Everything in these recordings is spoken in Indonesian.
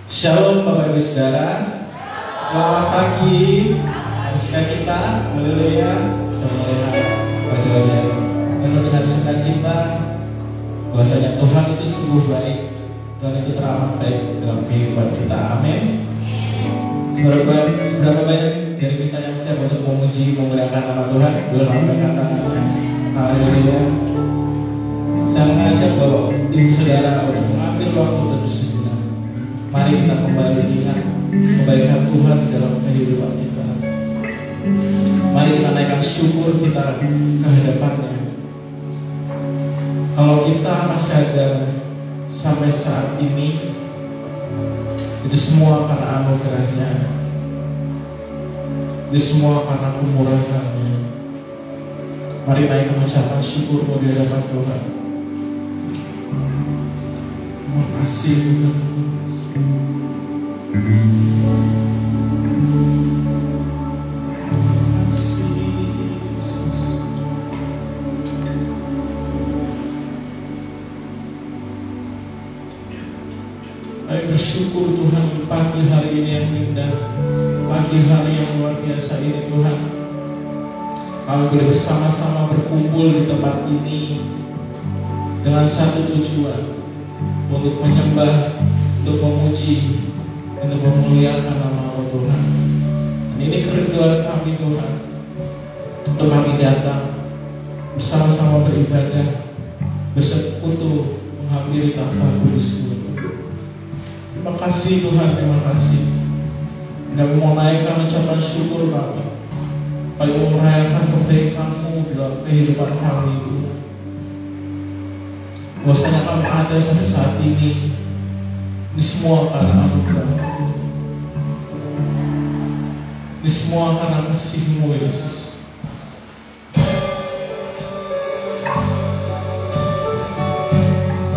Shalom Bapak Ibu Saudara. Selamat pagi. Sukacita, haleluya. Sudah melihat wajah-wajah penuh dengan sukacita. Bahwasanya Tuhan itu sungguh baik dan itu teramat baik dalam kehidupan kita. Amin. Seberapa banyak dari kita yang siap untuk memuji, memuliakan nama Tuhan? Belum angkat tangannya. Haleluya. Saya mengajak bahwa ibu saudara untuk mengambil waktu terus sejenak. Mari kita kembali ingat kebaikan Tuhan dalam kehidupan kita. Mari kita naikkan syukur kita ke hadapannya. Kalau kita masih ada sampai saat ini, itu semua karena anugerahnya, itu semua karena kemurahannya. Mari naikkan ucapan syukur di hadapan Tuhan. Terima kasih Tuhan. Bersyukur Tuhan pagi hari ini yang indah, pagi hari yang luar biasa ini Tuhan. Kami boleh bersama-sama berkumpul di tempat ini dengan satu tujuan, untuk menyembah, untuk memuji, untuk memuliakan nama Tuhan. Dan ini kerinduan kami Tuhan, untuk kami datang bersama-sama beribadah, bersekutu menghampiri tahta kudus-Mu. Terima kasih Tuhan, terima kasih. Kami mau naikkan ucapan syukur kami. Kami mau merayakan kebaikan-Mu dalam kehidupan kami Tuhan. Bahwasanya kami ada sampai saat ini semua karena anugerah, ini semua karena kasih-Mu Yesus.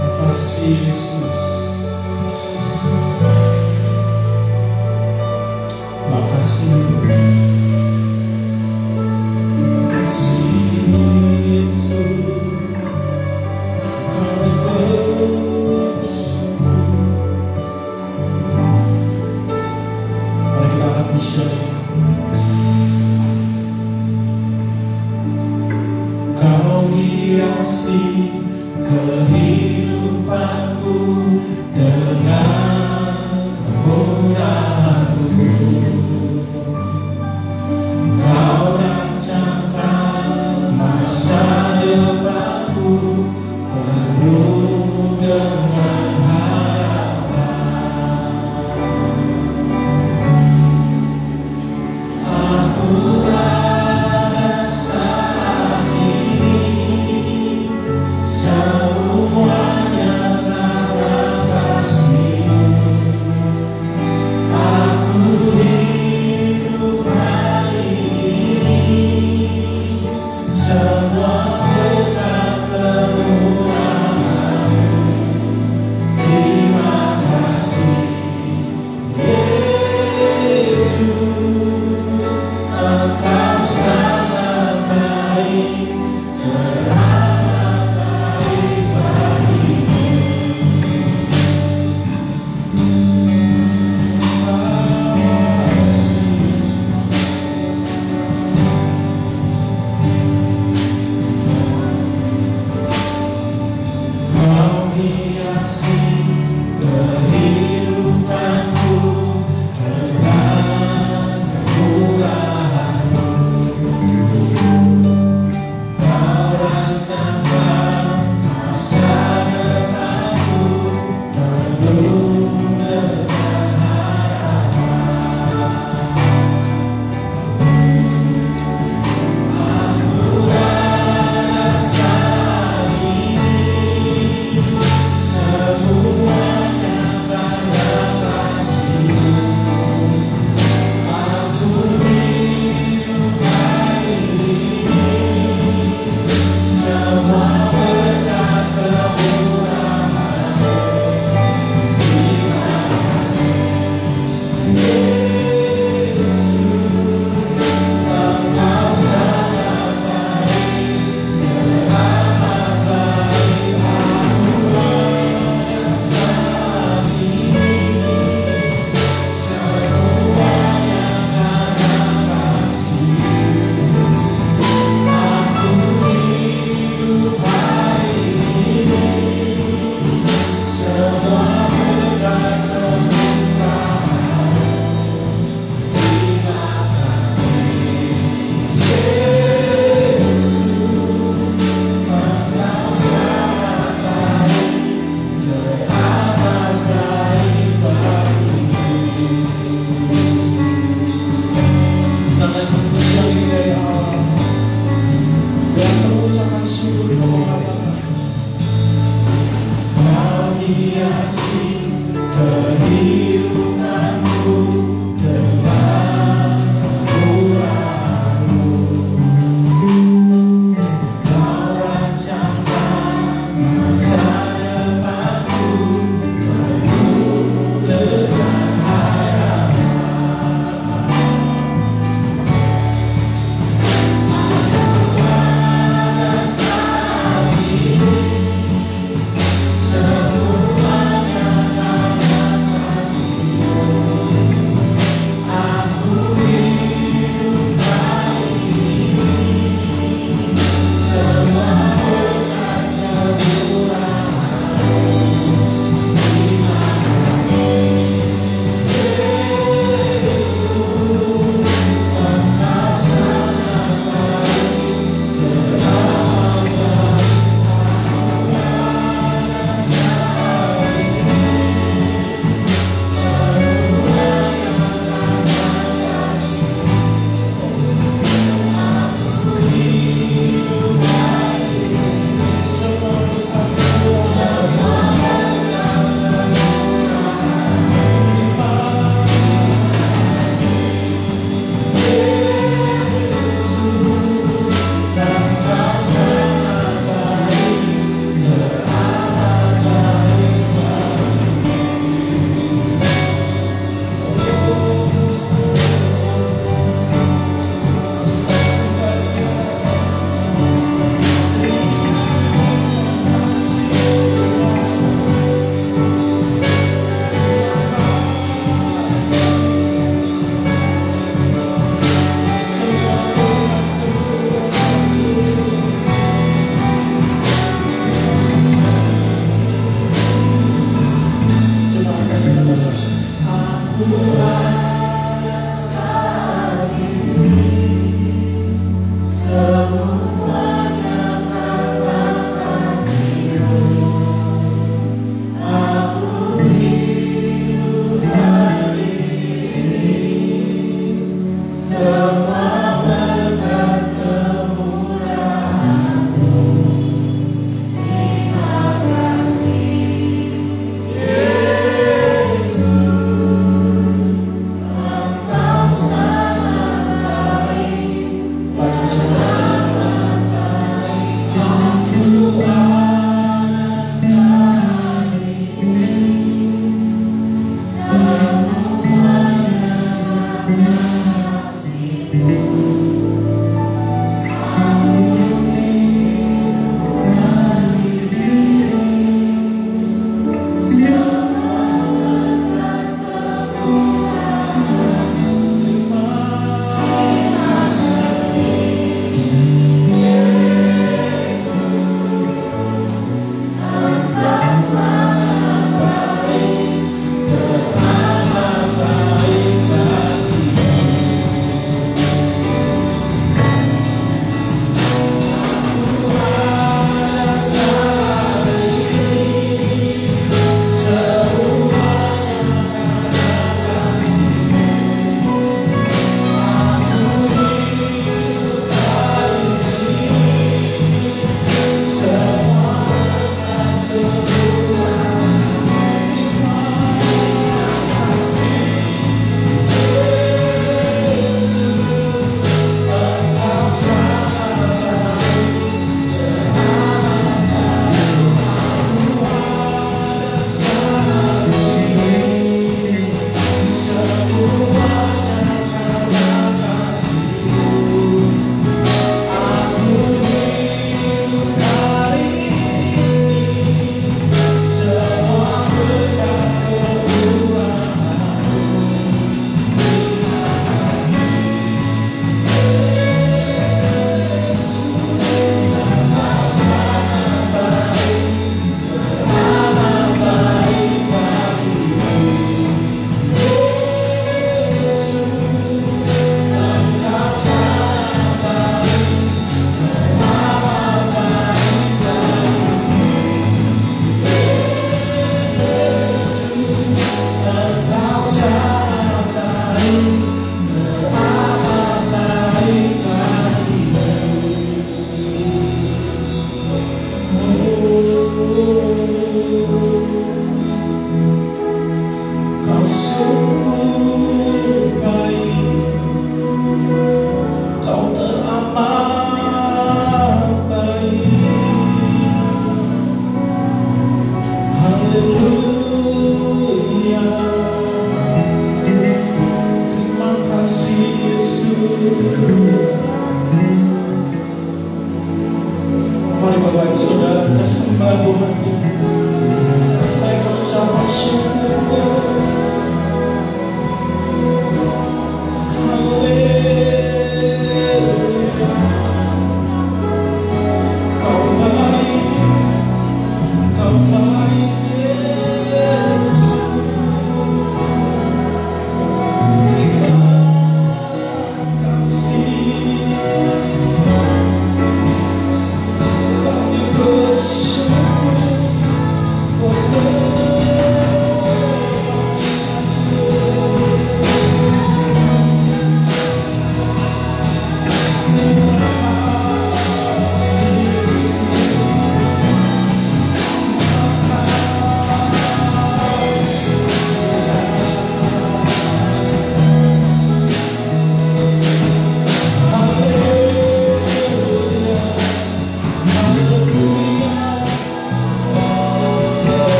Terima kasih Yesus.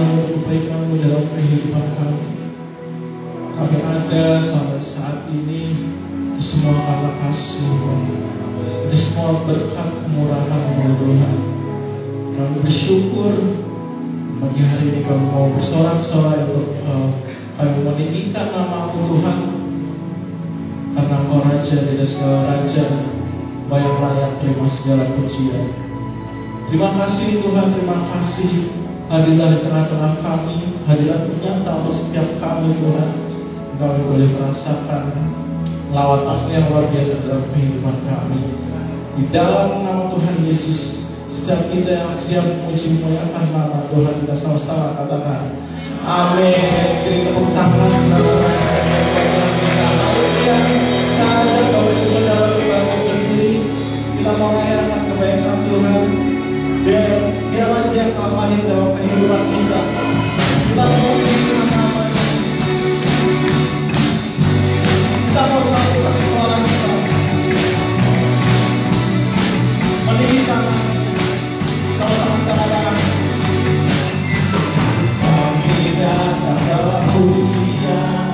Tuhan kebaikan-Mu dalam kehidupan kami. Kami ada sampai saat ini, itu semua karena kasih-Mu. Itu semua berkat kemurahan-Mu Tuhan. Kami bersyukur pagi hari ini kami mau bersorak-sorai untuk kami meninggikan nama-Mu Tuhan, karena Engkau Raja dari segala raja, yang layak terima segala pujian. Terima kasih Tuhan, terima kasih. Hadirlah di tengah-tengah kami, hadirlah nyata untuk setiap kami Tuhan. Kami boleh merasakan lawatan yang luar biasa dalam kehidupan kami. Di dalam nama Tuhan Yesus, setiap kita yang siap memuji memuliakan nama Tuhan, kita sama-sama katakan amin. Beri tepuk tangan saudara Bapak Ibu Saudara kita berdiri, kita mau merayakan kebaikan Tuhan. Dia Raja yang terlahir dalam kehidupan kita. Kita mau mengingat namanya. Kita mau satukan suara kita, meninggikan sama-sama kita katakan kami datang dalam pujian,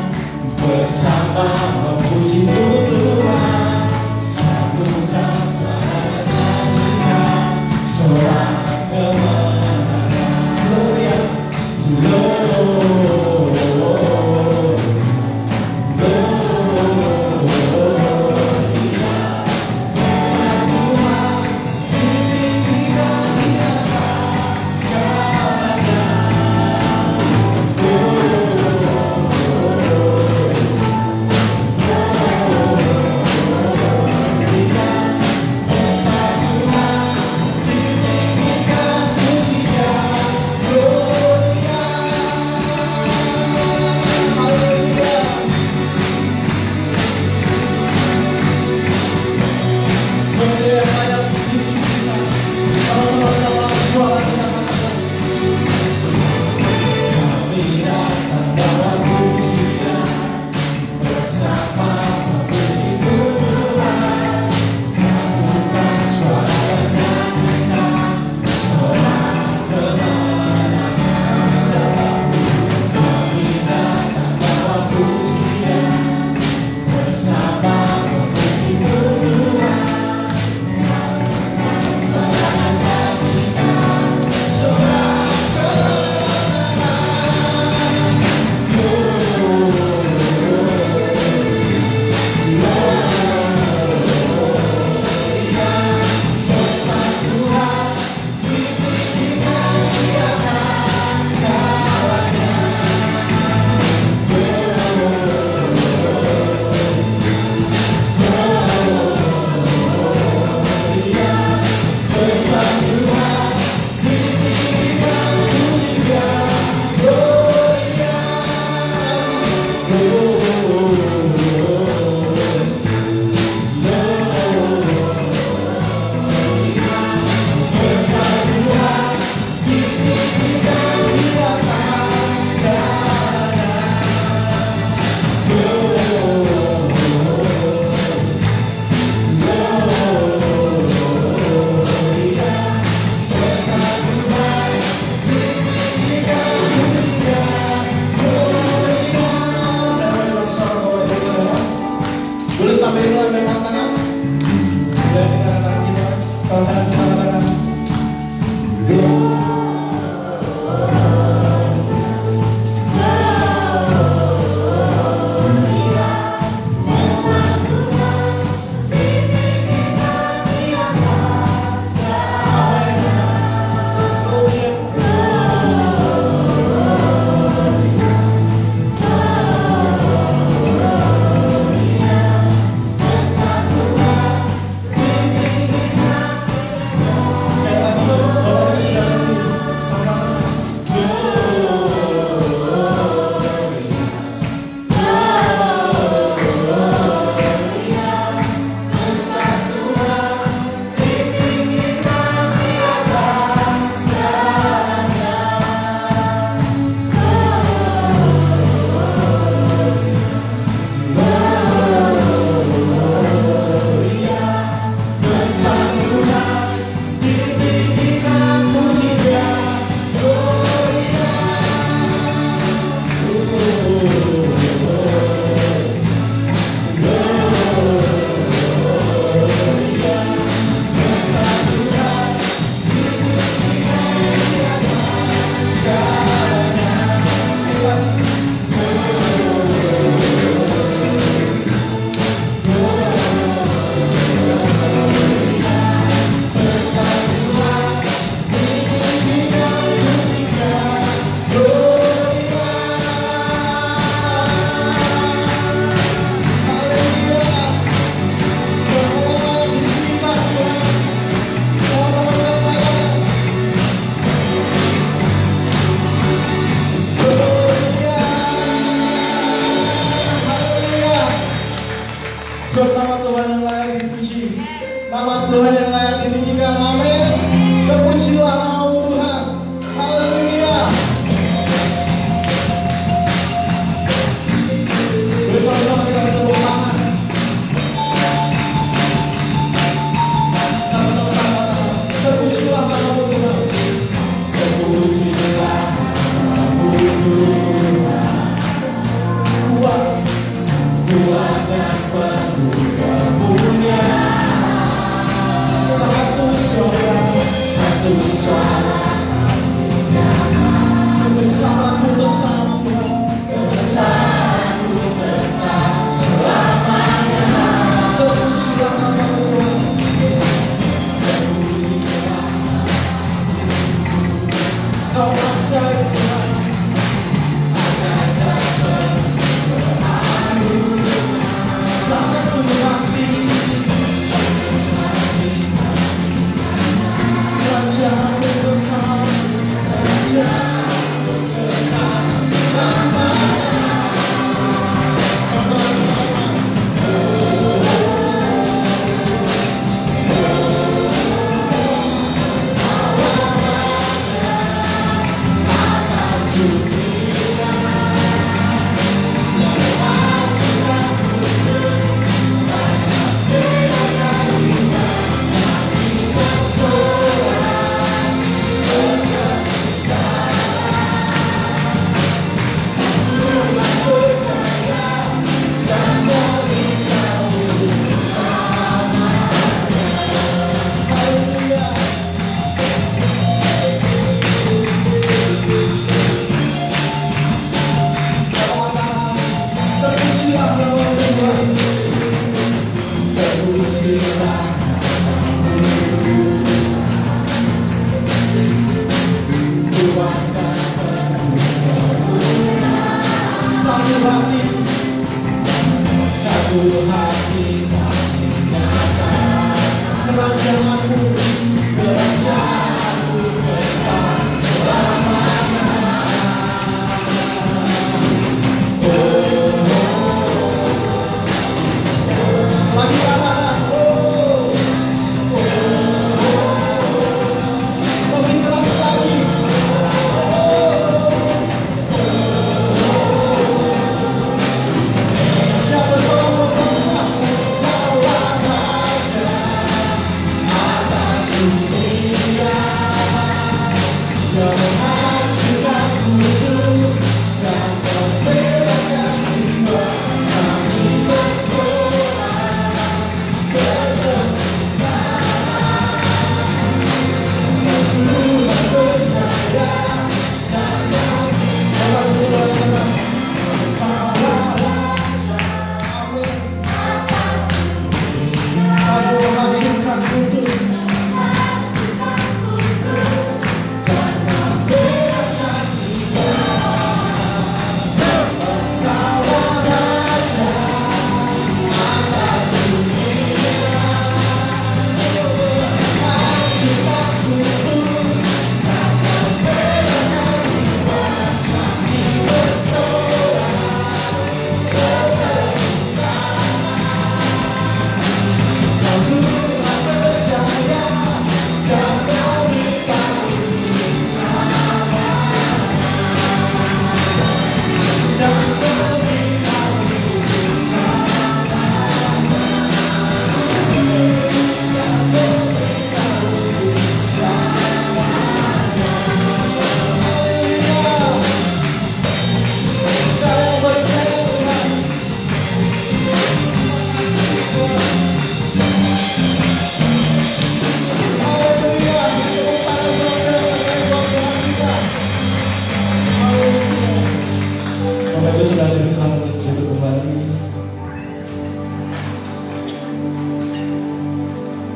Bapak Ibu Saudara yang selamat untuk kembali.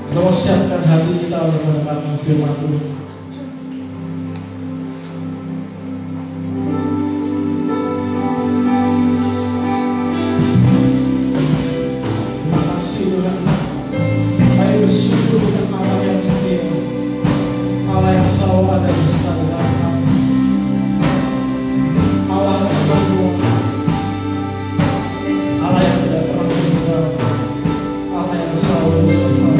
Kita mau siapkan hati kita untuk mendengarkan firman Tuhan. Terima kasih Tuhan. Kami bersyukur untuk Allah yang setia, Allah yang selalu ada bersama dalam kami, Allah yang berkuasa, Allah yang tidak pernah meninggalkan, Allah yang selalu bersama.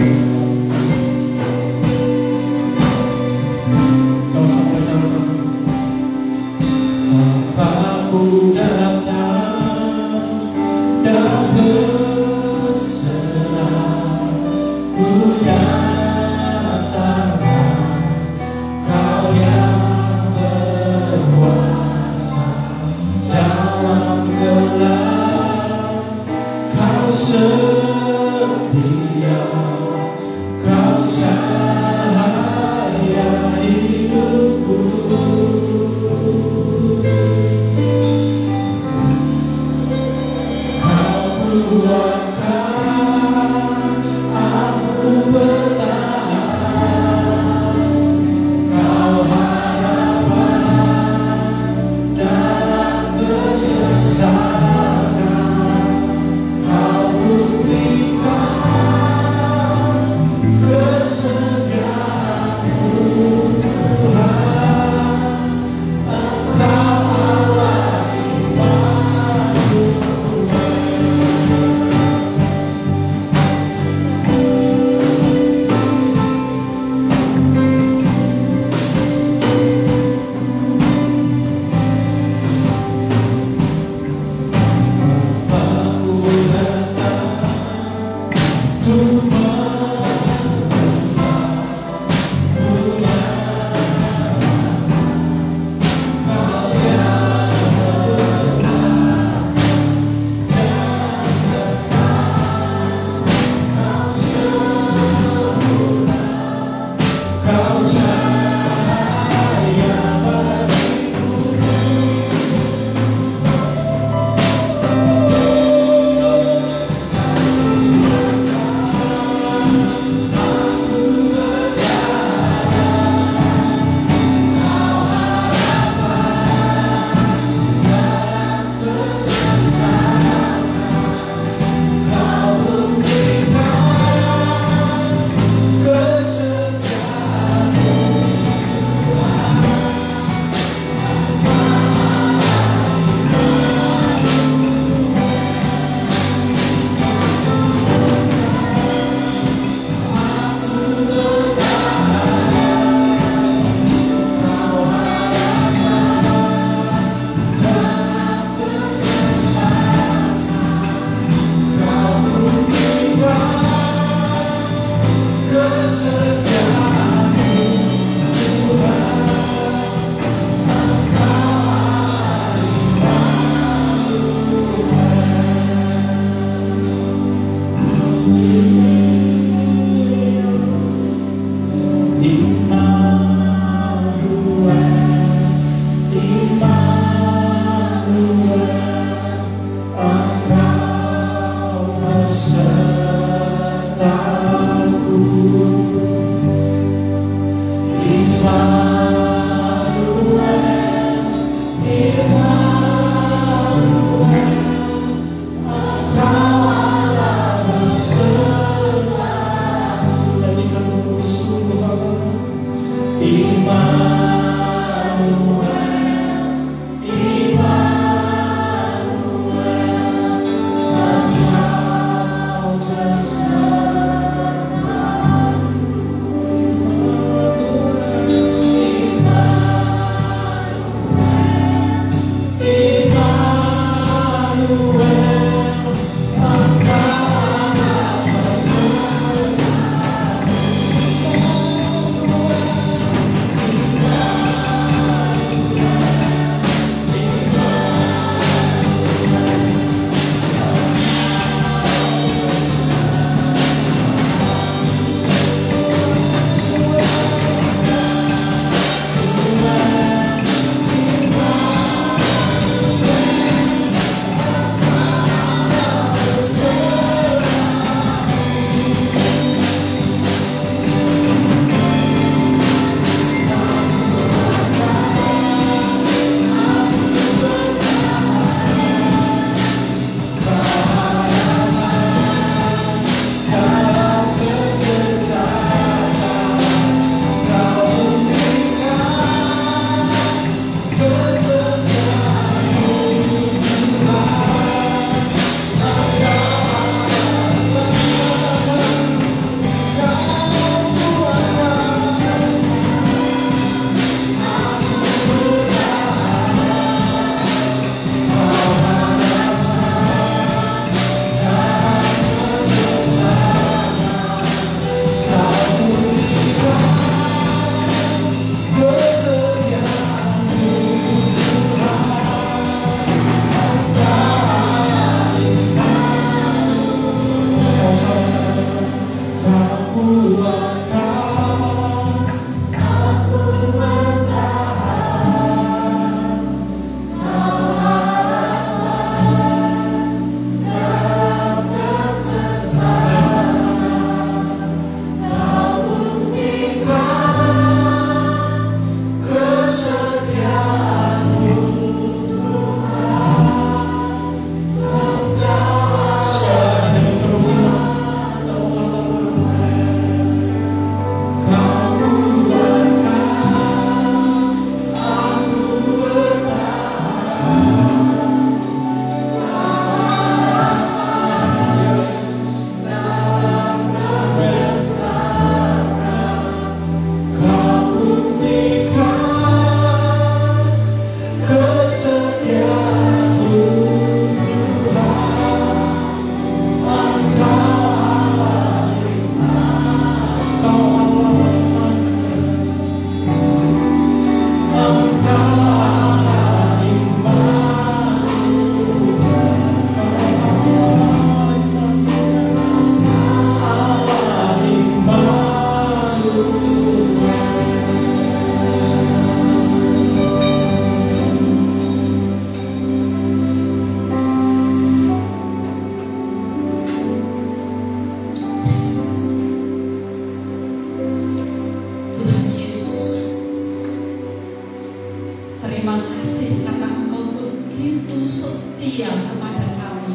begitu setia kepada kami.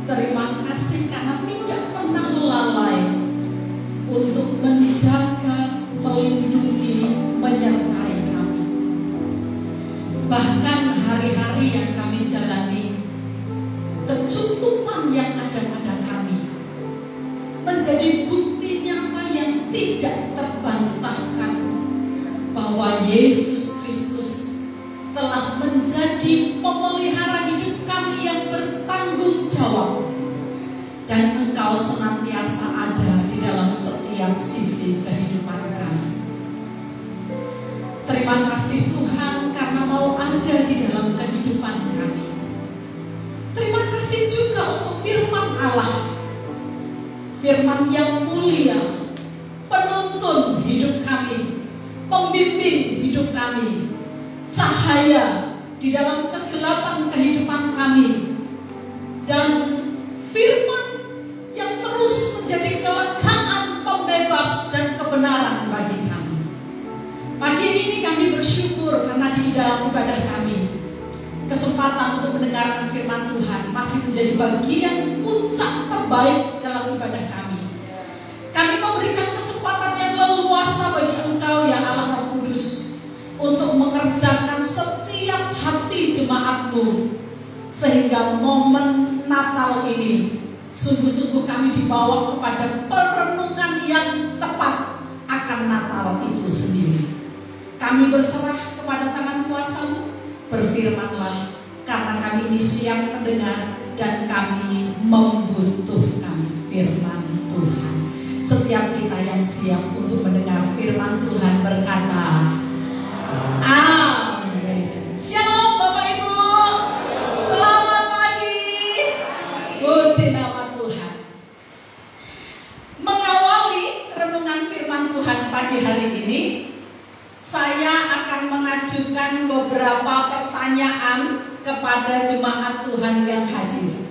Terima kasih karena tidak pernah lalai untuk menjaga, melindungi, menyertai kami. Bahkan hari-hari yang kami jalani, kecukupan yang ada pada kami menjadi bukti nyata yang tidak terbantahkan bahwa Yesus Kristus telah menjadi pemelihara hidup kami yang bertanggung jawab, dan Engkau senantiasa ada di dalam setiap sisi kehidupan kami. Terima kasih Tuhan karena mau ada di dalam kehidupan kami. Terima kasih juga untuk firman Allah, firman yang mulia, penuntun hidup kami, pembimbing hidup kami, cahaya di dalam kegelapan kehidupan kami, dan firman yang terus menjadi kelegaan, pembebas, dan kebenaran bagi kami. Pagi ini kami bersyukur karena di dalam ibadah kami, kesempatan untuk mendengarkan firman Tuhan masih menjadi bagian puncak terbaik dalam ibadah kami. Kami memberikan kesempatan yang leluasa bagi Engkau ya Allah Roh Kudus untuk mengerjakan setiap hati jemaat-Mu, sehingga momen Natal ini sungguh-sungguh kami dibawa kepada perenungan yang tepat akan Natal itu sendiri. Kami berserah kepada tangan kuasa-Mu. Berfirmanlah, karena kami ini siap mendengar dan kami membutuhkan firman Tuhan. Setiap kita yang siap untuk mendengar firman Tuhan berkata, amin. Shalom Bapak Ibu, selamat pagi. Puji nama Tuhan. Mengawali renungan firman Tuhan pagi hari ini, saya akan mengajukan beberapa pertanyaan kepada jemaat Tuhan yang hadir.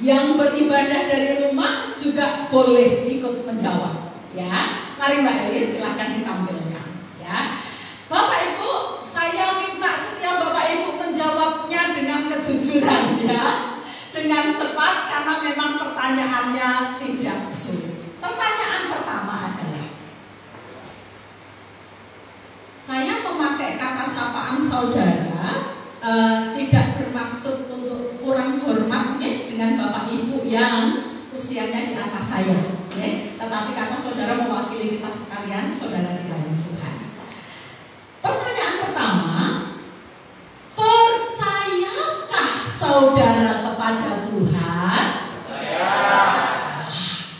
Yang beribadah dari rumah juga boleh ikut menjawab, ya. Mari Mbak Elis, silakan ditampilkan, ya. Bapak Ibu, saya minta setiap Bapak Ibu menjawabnya dengan kejujuran, ya, dengan cepat karena memang pertanyaannya tidak sulit. Pertanyaan pertama adalah, saya memakai kata sapaan saudara tidak bermaksud untuk kurang hormat ya, dengan Bapak Ibu yang usianya di atas saya, ya. Tetapi karena saudara mewakili kita sekalian, saudara di dalam Tuhan. Pertanyaan pertama, percayakah saudara kepada Tuhan? Percaya.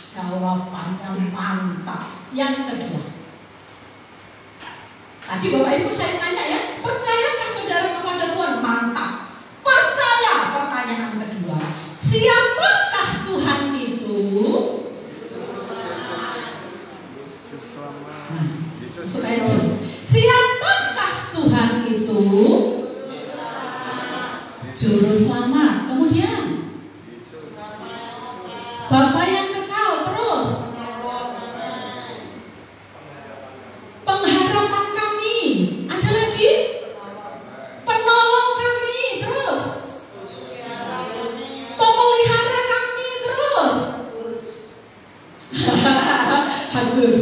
Jawabannya mantap. Yang kedua, tadi Bapak Ibu saya tanya ya, percayakah saudara kepada Tuhan? Mantap. Percaya. Pertanyaan kedua, siapakah Tuhan itu? Supaya jelas. Siapakah Tuhan itu? Juru selamat. Kemudian Bapa yang kekal. Terus pengharapan kami. Ada lagi? Penolong kami. Terus pemelihara kami. Terus bagus.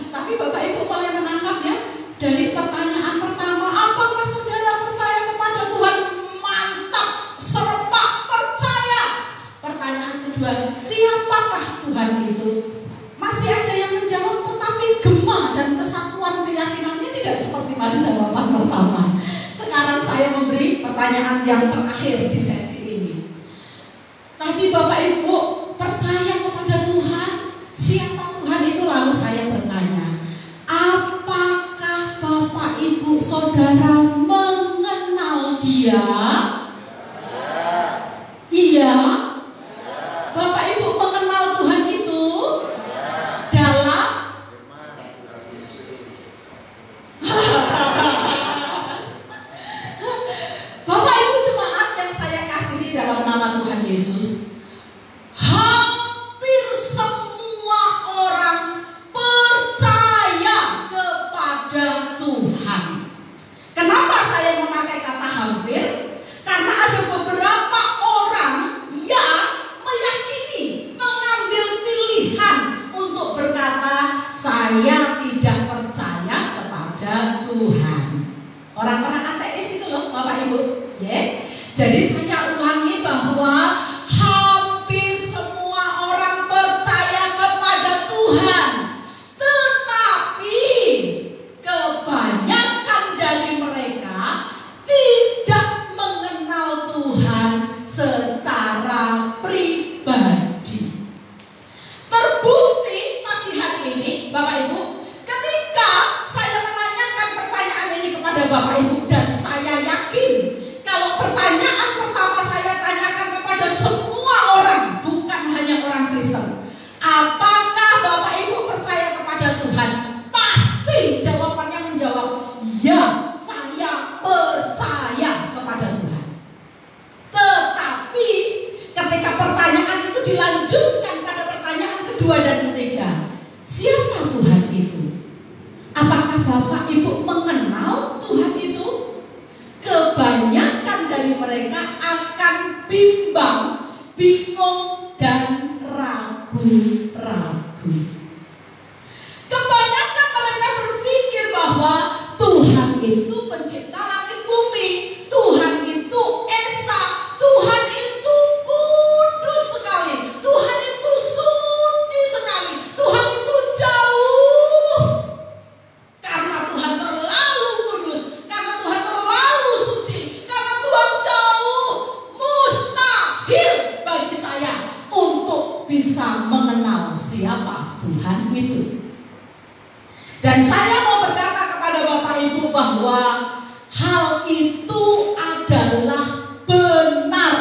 Tapi Bapak Ibu mulai menangkap ya, dari pertanyaan pertama, apakah saudara percaya kepada Tuhan? Mantap, serempak, percaya. Pertanyaan kedua, siapakah Tuhan itu? Masih ada yang menjawab, tetapi gema dan kesatuan keyakinannya tidak seperti pada jawaban pertama. Sekarang saya memberi pertanyaan yang terakhir di sesi ini. Tadi Bapak Ibu percaya kepada Tuhan, siapa Tuhan itu? Lalu saya bertanya, apakah Bapak Ibu saudara mengenal Dia? Iya. Bapak Ibu mengenal Tuhan itu dalam Bapak Ibu jemaat yang saya kasihi dalam nama Tuhan Yesus, hampir semua orang percaya kepada Tuhan. Kenapa saya memakai kata ini loh Bapak Ibu. Ya. Jadi saya ulangi bahwa hampir semua orang percaya kepada Tuhan, tetapi kebanyakan dari mereka tidak mengenal Tuhan secara pribadi. Terbukti pagi hari ini Bapak Ibu, ketika saya menanyakan pertanyaan ini kepada Bapak Ibu, dan saya yakin kalau pertanyaan pertama saya tanyakan kepada semua orang, bukan hanya orang Kristen, apakah Bapak Ibu percaya kepada Tuhan? Pasti jawabannya menjawab, ya, saya percaya kepada Tuhan. Tetapi ketika pertanyaan itu dilanjutkan pada pertanyaan kedua dan ketiga, siapa Tuhan itu? Apakah Bapak Ibu mengenal Tuhan itu? Kebanyakan dari mereka akan bimbang, bingung, dan ragu-ragu. Kebanyakan mereka berpikir bahwa Tuhan itu pencipta langit bumi, Tuhan itu esa, Tuhan itu kudus sekali, Tuhan itu suci sekali, Tuhan itu jauh. Karena Tuhan terlalu kudus, karena Tuhan terlalu suci, karena Tuhan jauh, mustahil bagi saya untuk bisa mengenal siapa Tuhan itu. Dan saya mau berkata kepada Bapak Ibu bahwa hal itu adalah benar.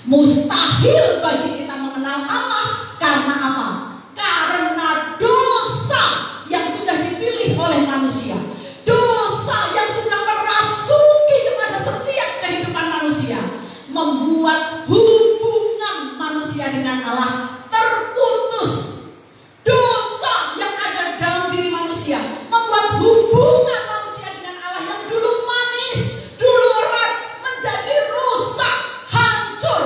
Mustahil bagi kita mengenal Allah. Karena apa? Karena dosa yang sudah dipilih oleh manusia, dosa yang sudah merasuki kepada setiap kehidupan manusia, membuat hubungan manusia dengan Allah terputus. Dosa yang ada dalam diri manusia membuat hubungan manusia dengan Allah yang dulu manis, dulu erat, menjadi rusak, hancur.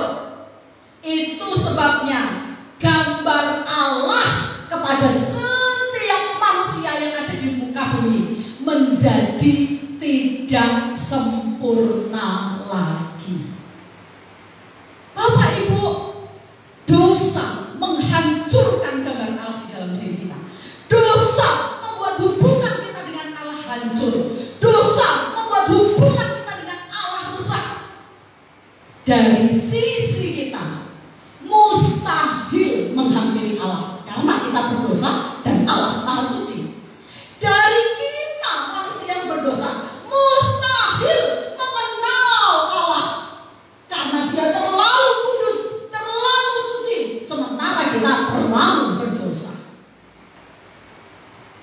Itu sebabnya gambar Allah kepada setiap manusia yang ada di muka bumi menjadi tidak sempurna lagi. Bapak Ibu, dosa menghancurkan gambar Allah di dalam diri kita. Dosa membuat hubungan kita dengan Allah hancur. Dosa membuat hubungan kita dengan Allah rusak. Dari sisi kita mustahil menghampiri Allah karena kita berdosa dan Allah Maha Suci. Dari kita manusia yang berdosa mustahil mengenal Allah karena Dia terlalu kudus, terlalu suci, sementara kita terlalu berdosa.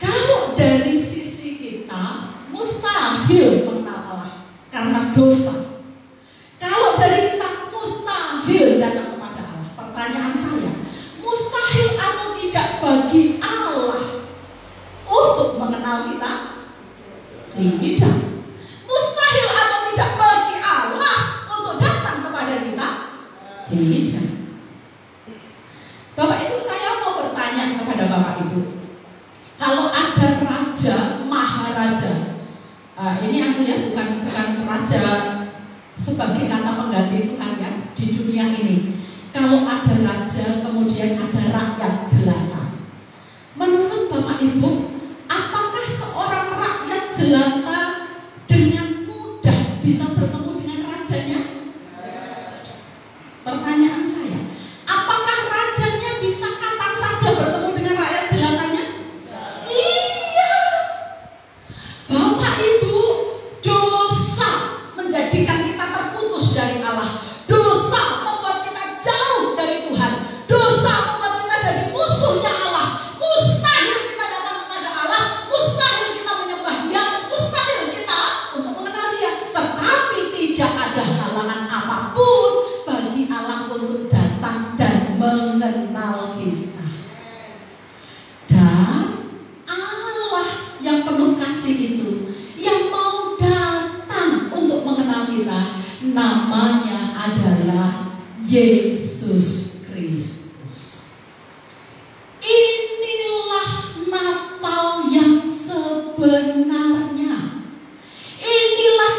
Kalau dari sisi kita mustahil mengenal Allah karena dosa. Kalau dari kita mustahil datang kepada Allah. Pertanyaan saya, mustahil atau tidak bagi Allah untuk mengenal kita? Tidak. Mustahil atau tidak bagi Allah untuk datang kepada kita? Tidak. Bapak Ibu, saya mau bertanya kepada Bapak Ibu, kalau ada raja, maharaja, ini aku ya bukan raja sebagai kata pengganti Tuhan ya di dunia ini. Kalau ada raja, kemudian ada rakyat jelata. Menurut Bapak Ibu, apakah seorang rakyat jelata dengan mudah bisa bertemu dengan rajanya? Pertanyaan saya, apakah rajanya bisa kapan saja bertemu dengan rakyat jelatanya? Iya. Bapak Ibu, dosa menjadikan kita terputus dari Allah. Dosa membuat kita jauh dari Tuhan. Dosa membuat kita jadi musuhnya Allah. Mustahil kita datang kepada Allah, mustahil kita menyembah Dia, mustahil kita untuk mengenal Dia. Tetapi tidak ada halangan apapun bagi Allah untuk datang dan mengenal kita. Dan Allah yang penuh kasih itu, yang mau datang untuk mengenal kita, namanya adalah Yesus Kristus. Inilah Natal yang sebenarnya. Inilah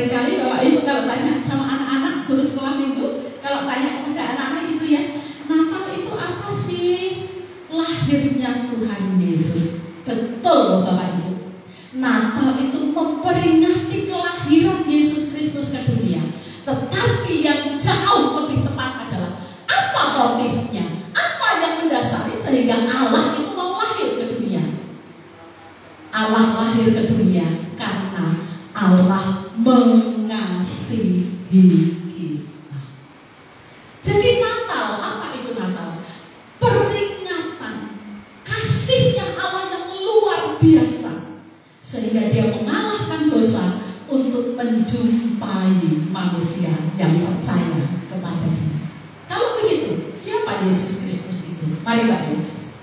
Seringkali Bapak Ibu kalau tanya sama anak-anak guru sekolah minggu, kalau tanya kepada anak-anak itu ya, Natal itu apa sih? Lahirnya Tuhan Yesus. Betul Bapak Ibu. Natal itu memperingati kelahiran Yesus Kristus ke dunia. Tetapi yang jauh lebih tepat adalah apa motifnya? Apa yang mendasari sehingga Allah itu mau lahir ke dunia? Allah lahir ke dunia karena Allah mengasihi kita. Jadi Natal, apa itu Natal? Peringatan kasihnya Allah yang luar biasa, sehingga dia mengalahkan dosa untuk menjumpai manusia yang percaya kepada dia. Kalau begitu, siapa Yesus Kristus itu? Mari Pak Yesus.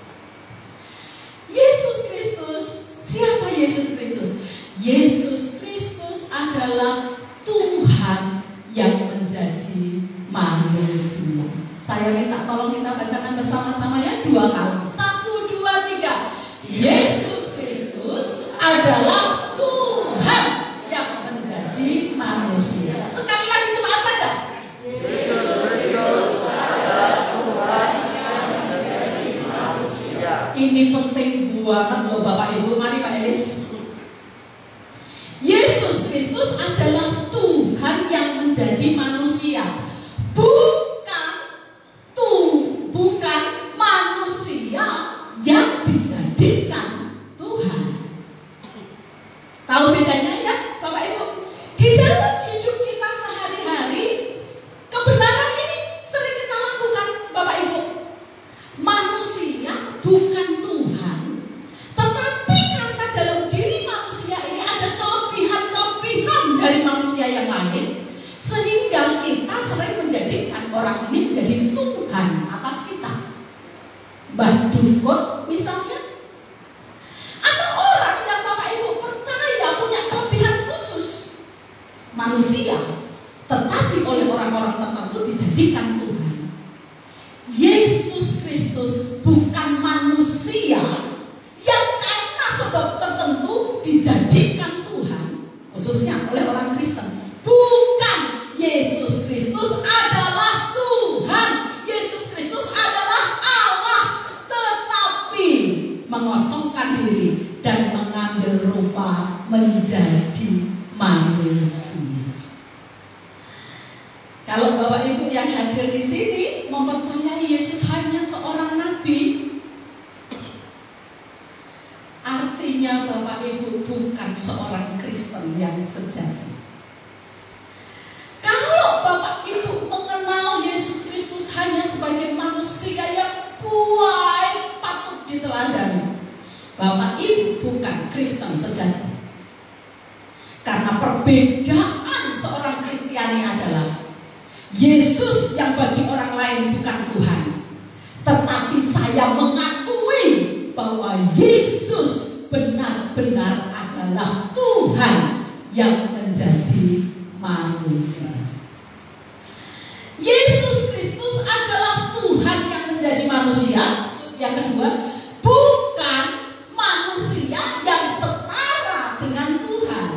Yesus Kristus, siapa Yesus Kristus? Yesus Kristus adalah Tuhan yang menjadi manusia. Saya minta tolong kita bacakan bersama-sama ya, 2 kali. 1, 2, 3. Yesus Kristus adalah Tuhan yang menjadi manusia. Sekali lagi jemaat saja. Yesus Kristus adalah Tuhan yang menjadi manusia. Ini penting banget loh Bapak Ibu. Mari Pak Elis. Yesus Kristus adalah Tuhan yang menjadi manusia. Bukan manusia yang dijadikan Tuhan. Tahu bedanya ya Bapak Ibu? Di dalam hidup kita sehari-hari, kebenaran ini sering kita lakukan Bapak Ibu. Manusia bukan Tuhan, tetapi karena dalam diri manusia ini ada kelebihan-kelebihan dari manusia yang lain, sehingga kita sering menjadikan orang ini menjadi Tuhan atas kita. Mbah Dukun misalnya, atau orang yang Bapak Ibu percaya punya kelebihan khusus, manusia, tetapi oleh orang-orang tertentu dijadikan Tuhan. Yesus Kristus bukan manusia yang karena sebab tertentu dijadikan Tuhan, khususnya oleh orang Kristen. Bukan. Yesus Kristus adalah Tuhan. Yesus Kristus adalah Allah, tetapi mengosongkan diri dan mengambil rupa menjadi manusia. Kalau Bapak Ibu yang hadir di sini mempercayai Yesus hanya seorang nabi, artinya Bapak Ibu bukan seorang Kristen yang sejati. Kalau Bapak Ibu mengenal Yesus Kristus hanya sebagai manusia yang baik, patut diteladani, Bapak Ibu bukan Kristen sejati. Karena perbedaan seorang Kristiani adalah Yesus yang bagi orang lain bukan Tuhan, tetapi saya mengakui bahwa Yesus benar-benar adalah Tuhan yang menjadi manusia. Yesus Kristus adalah Tuhan yang menjadi manusia. Yang kedua, bukan manusia yang setara dengan Tuhan.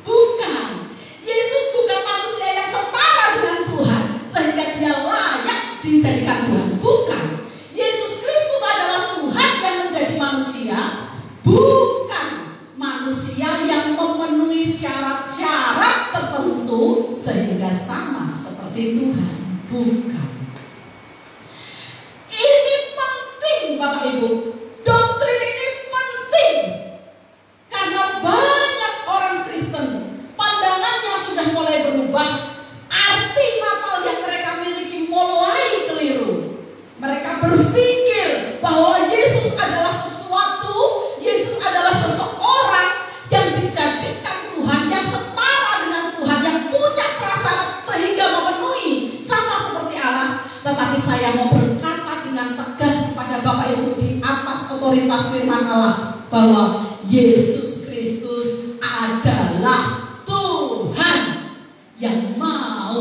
Bukan. Yesus bukan manusia yang setara dengan Tuhan sehingga dia layak dijadikan Tuhan. Bukan. Yesus Kristus adalah Tuhan yang menjadi manusia, bukan manusia yang memenuhi syarat-syarat tertentu sehingga sama seperti Tuhan. Bukan. Ini penting Bapak Ibu. Doktrin ini penting. Karena banyak orang Kristen pandangannya sudah mulai berubah. Arti Natal yang mereka miliki mulai keliru. Mereka berpikir bahwa Yesus adalah sesuatu, Yesus adalah seseorang yang dijadikan Tuhan, yang setara dengan Tuhan, yang punya prasyarat sehingga memenuhi sama seperti Allah. Tetapi saya mau berkata dengan tegas kepada Bapak Ibu di atas otoritas firman Allah bahwa Yesus Kristus adalah Tuhan yang mau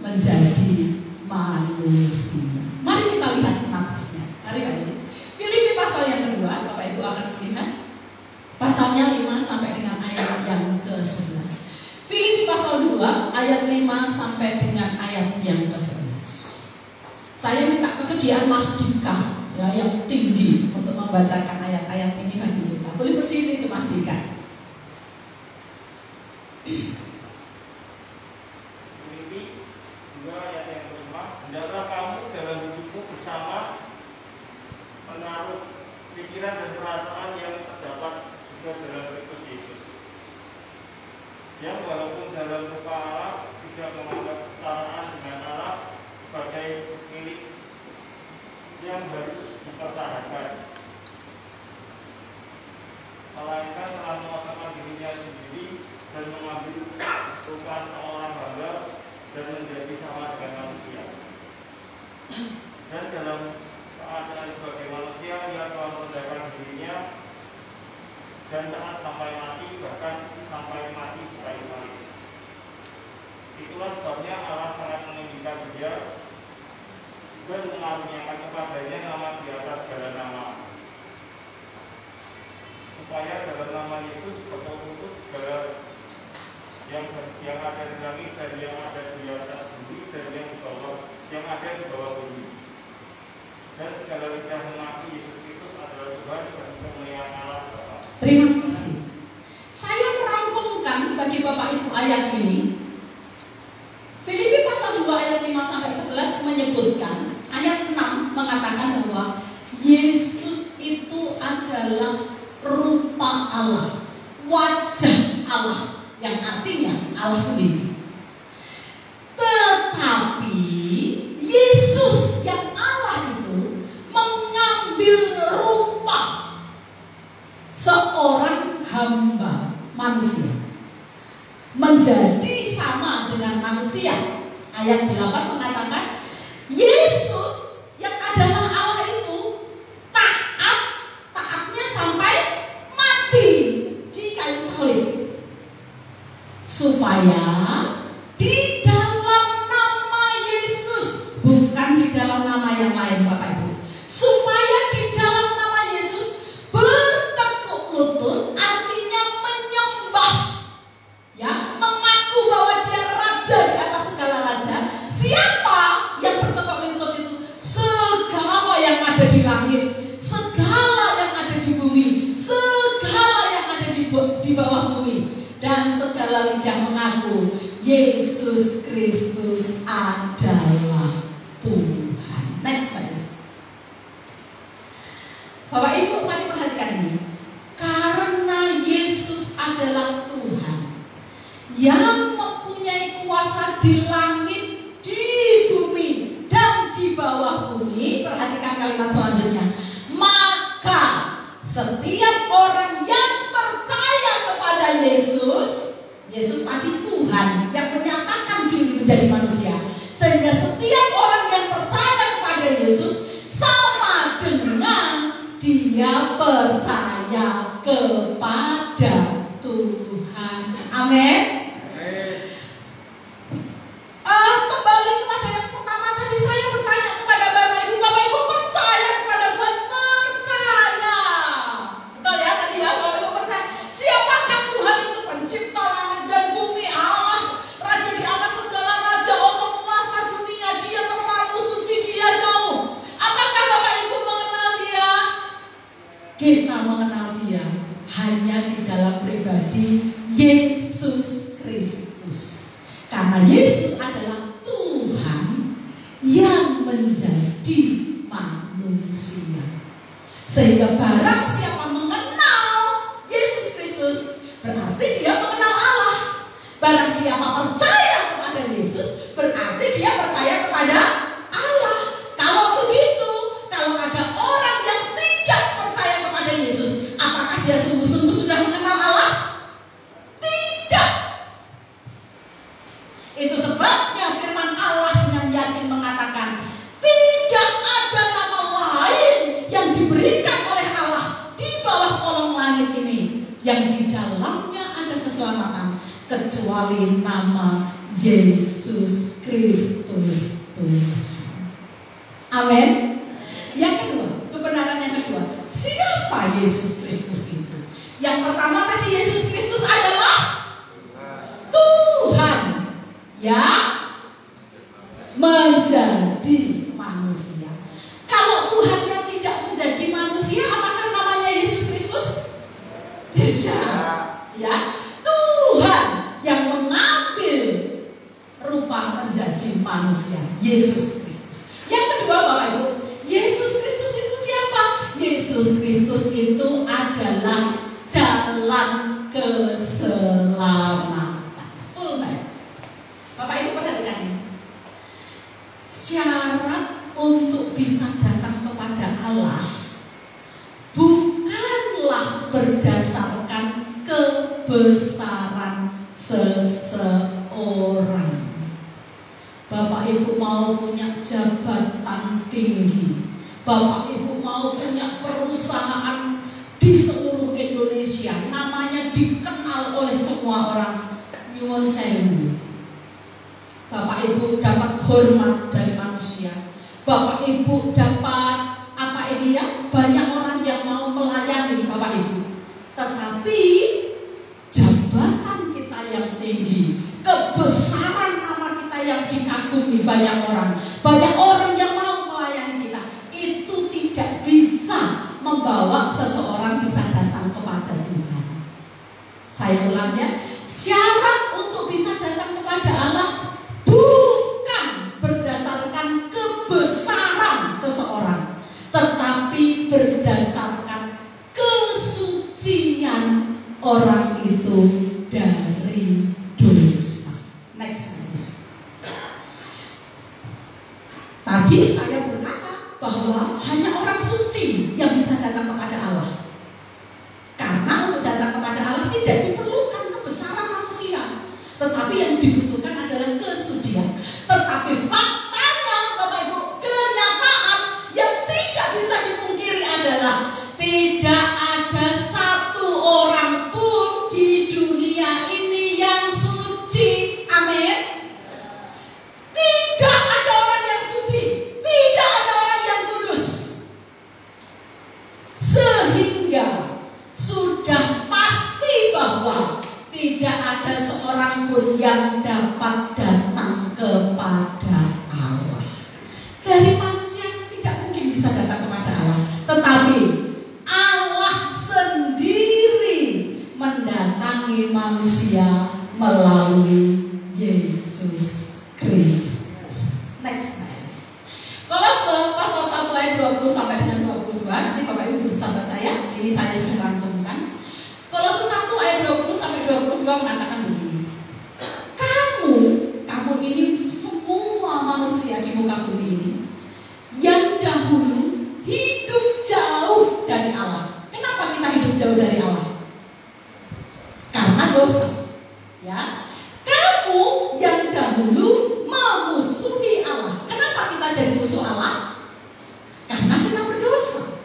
menjadi manusia. Mari kita lihat natsnya. Mari Pak Yesus. Filipi pasal yang kedua, Bapak Ibu akan melihat pasalnya 5 sampai dengan ayat yang ke-11. Filipi pasal 2 ayat 5 sampai dengan ayat yang ke-11. Saya minta kesediaan Mas Dika ya, yang tinggi untuk membacakan ayat-ayat ini bagi kita. Boleh berdiri itu Mas Dika. Filipi 2 ayat yang ke-5. Hendaklah kamu dalam hidupmu bersama menaruh pikiran dan perasaan yang terdapat juga dalam Kristus Yesus, yang walaupun dalam rupa Allah tidak menganggap kesetaraan dengan Allah sebagai milik yang harus dipertahankan, melainkan telah mengosongkan dirinya sendiri dan mengambil rupa seorang hamba dan menjadi sama dengan manusia. Dan dalam keadaan sebagai manusia, ia telah merendahkan dirinya dan taat sampai mati, bahkan sampai mati di kayu salib. Itulah sebabnya Allah sangat meninggikan dia dan mengaruniakan kepadanya nama di atas segala nama, supaya dalam nama Yesus betul-betul segala yang ada di langit dan yang ada di atas bumi dan yang ada di bawah bumi, dan segala lidah mengakui Yesus Kristus adalah Tuhan dan kemuliaan Allah Bapa. Terima kasih. Saya merangkumkan bagi Bapak Ibu ayat ini. Filipi pasal 2 ayat 5 sampai 11 menyebutkan, ayat 6 mengatakan bahwa Yesus itu adalah rupa Allah, wajah Allah, yang artinya Allah sendiri. Tetapi Yesus yang Allah itu mengambil rupa seorang hamba manusia, menjadi sama dengan manusia. Ayat 8 mengatakan Yesus yang adalah Allah itu taatnya sampai mati di kayu salib, supaya di dalam nama Yesus, bukan di dalam nama yang lain Bapak Ibu, supaya di dalam nama Yesus bertekuk lutut, artinya menyembah, ya, mengaku bahwa dia raja di atas segala raja. Siapa yang bertekuk lutut itu? Segala yang ada di langit, segala yang ada di bumi, segala yang ada di bawah bumi, dan segala lidah mengaku Yesus Kristus adalah Tuhan. Next verse. Bapak Ibu, mari perhatikan ini. Karena Yesus adalah Tuhan yang mempunyai kuasa di langit, di bumi, dan di bawah bumi. Perhatikan kalimat selanjutnya. Maka setiap orang yang percaya kepada Yesus, Yesus tadi Tuhan yang menyatakan diri menjadi manusia, sehingga setiap orang yang percaya kepada Yesus sama dengan dia percaya kepada Tuhan. Amin. Kembali kepada yang pertama tadi, saya bertanya kepada Bapak Ibu percaya kepada Tuhan? Percaya. Betul ya tadi ya, Bapak Ibu percaya. Siapakah Tuhan itu? Pencipta langit dan bumi, Allah, Raja di atas segala raja, penguasa dunia. Dia terlalu suci, dia jauh. Apakah Bapak Ibu mengenal dia? Kita mengenal dia hanya di dalam pribadi Yesus Kristus. Karena Yesus adalah Tuhan yang menjadi manusia. Sehingga barang siapa mengenal Yesus Kristus, berarti dia mengenal Allah. Barang siapa percaya kepada Yesus, berarti dia percaya kepada Allah. Kalau begitu, kalau ada orang yang tidak percaya kepada Yesus, apakah dia sungguh-sungguh sudah mengenal Allah? Tidak. Itu sebabnya firman Allah dengan yakin mengatakan, tidak ada nama lain yang diberikan oleh Allah di bawah kolong langit ini yang di dalamnya ada keselamatan kecuali nama Yesus Kristus Tuhan. Amin. Yang kedua, kebenaran yang kedua, siapa Yesus Kristus itu? Yang pertama tadi, Yesus Kristus adalah Tuhan. ya menjadi manusia. Kalau Tuhannya tidak menjadi manusia, apakah namanya Yesus Kristus? Tidak. Ya, Tuhan yang mengambil rupa menjadi manusia, Yesus Kristus. Yang kedua, Bapak Ibu, Yesus Kristus itu siapa? Yesus Kristus itu adalah jalan keselamatan. Full name. Bapak Ibu perhatikan ini. Syarat untuk bisa datang kepada Allah bukanlah berdasarkan kebesaran seseorang. Bapak Ibu mau punya jabatan tinggi, Bapak Ibu mau punya perusahaan di seluruh Indonesia, namanya dikenal oleh semua orang, nyuwun sewu. Bapak Ibu dapat hormat dari manusia, Bapak Ibu dapat banyak orang yang mau melayani Bapak Ibu. Tetapi jabatan kita yang tinggi, kebesaran nama kita yang dikagumi banyak orang yang mau melayani kita, itu tidak bisa membawa seseorang bisa datang kepada Tuhan. Saya ulang ya, syarat untuk bisa datang kepada Allah bukan berdasarkan kebesaran seseorang, tetapi berdasarkan kesucian orang itu dari dosa. Next please. Tadi saya berkata bahwa hanya orang suci yang bisa datang kepada Allah. Karena untuk datang kepada Allah tidak diperlukan kebesaran manusia, tetapi yang dibutuhkan adalah kesucian. Tetapi faktanya Bapak Ibu, kenyataan yang tidak bisa dipungkiri adalah tidak ada satu orang pun di dunia ini yang suci. Amin. Tidak ada orang yang suci, tidak ada orang yang kudus. Sehingga sudah pasti bahwa tidak ada seorang pun yang dapat datang kepada Allah. Dari manusia tidak mungkin bisa datang kepada Allah, tetapi Allah sendiri mendatangi manusia melalui Yesus Kristus. Next. Kolose pasal 1 ayat 20 sampai dengan 22. Nanti Bapak Ibu bersama saya, ini saya sudah rangkumkan. Kolose 1 ayat 20 sampai 22 mengatakan begini. Kamu ini semua manusia di muka bumi ini yang dahulu hidup jauh dari Allah. Kenapa kita hidup jauh dari Allah? Karena dosa. Ya. Kamu yang dahulu memusuhi Allah. Kenapa kita jadi musuh Allah? Karena kita berdosa.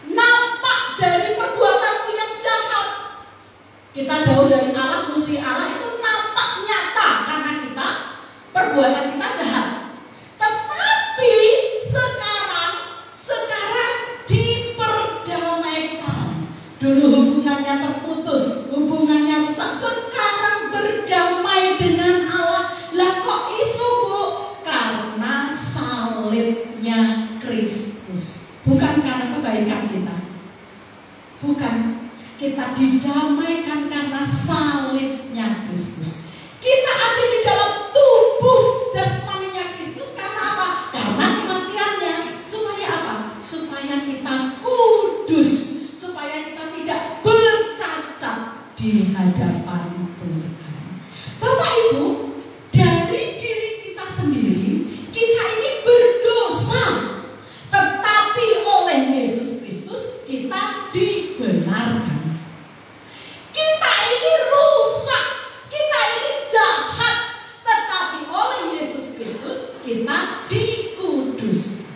Nampak dari perbuatanmu yang jahat. Kita jauh dari Allah, musuh Allah, itu nampak nyata karena perbuatan kita jahat. Tetapi sekarang diperdamaikan. Dulu hubungannya terputus, hubungannya rusak, sekarang berdamai dengan Allah. Lah kok iso, Bu? Karena salibnya Kristus. Bukan karena kebaikan kita. Bukan. Kita didamaikan karena salibnya Kristus. Kita ada di dalam tubuh jasmaninya Kristus karena apa? Karena kematiannya. Supaya apa? Supaya kita kudus, supaya kita tidak bercacat di hadapan Tuhan. Bapak Ibu, dari diri kita sendiri, kita ini berdosa, tetapi oleh Yesus Kristus kita dibenarkan. Kita ini rusak, kita ini jahat, tetapi oleh Yesus Kristus kita dikuduskan.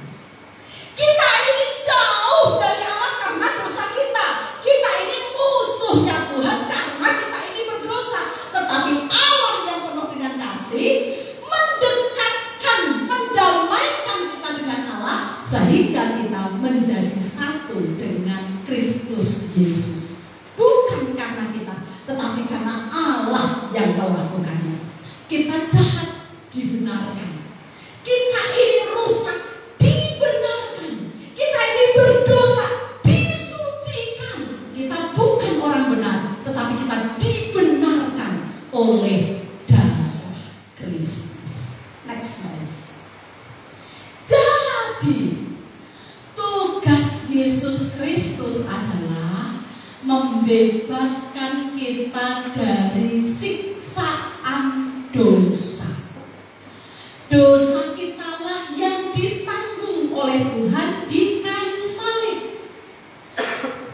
Kita ini jauh dari Allah karena dosa kita. Kita ini musuhnya Tuhan karena kita ini berdosa. Tetapi Allah yang penuh dengan kasih mendekatkan, mendamaikan kita dengan Allah, sehingga kita menjadi satu dengan Kristus Yesus. Bukan karena kita, tetapi karena Allah yang melakukannya. Kita jahat, dibenarkan. Kita ini rusak, dibenarkan. Kita ini berdosa, disucikan. Kita bukan orang benar, tetapi kita dibenarkan oleh darah Kristus. Next verse. Jadi tugas Yesus Kristus adalah membebaskan kita dari siksaan dosa. Dosa kitalah yang ditanggung oleh Tuhan di kayu salib.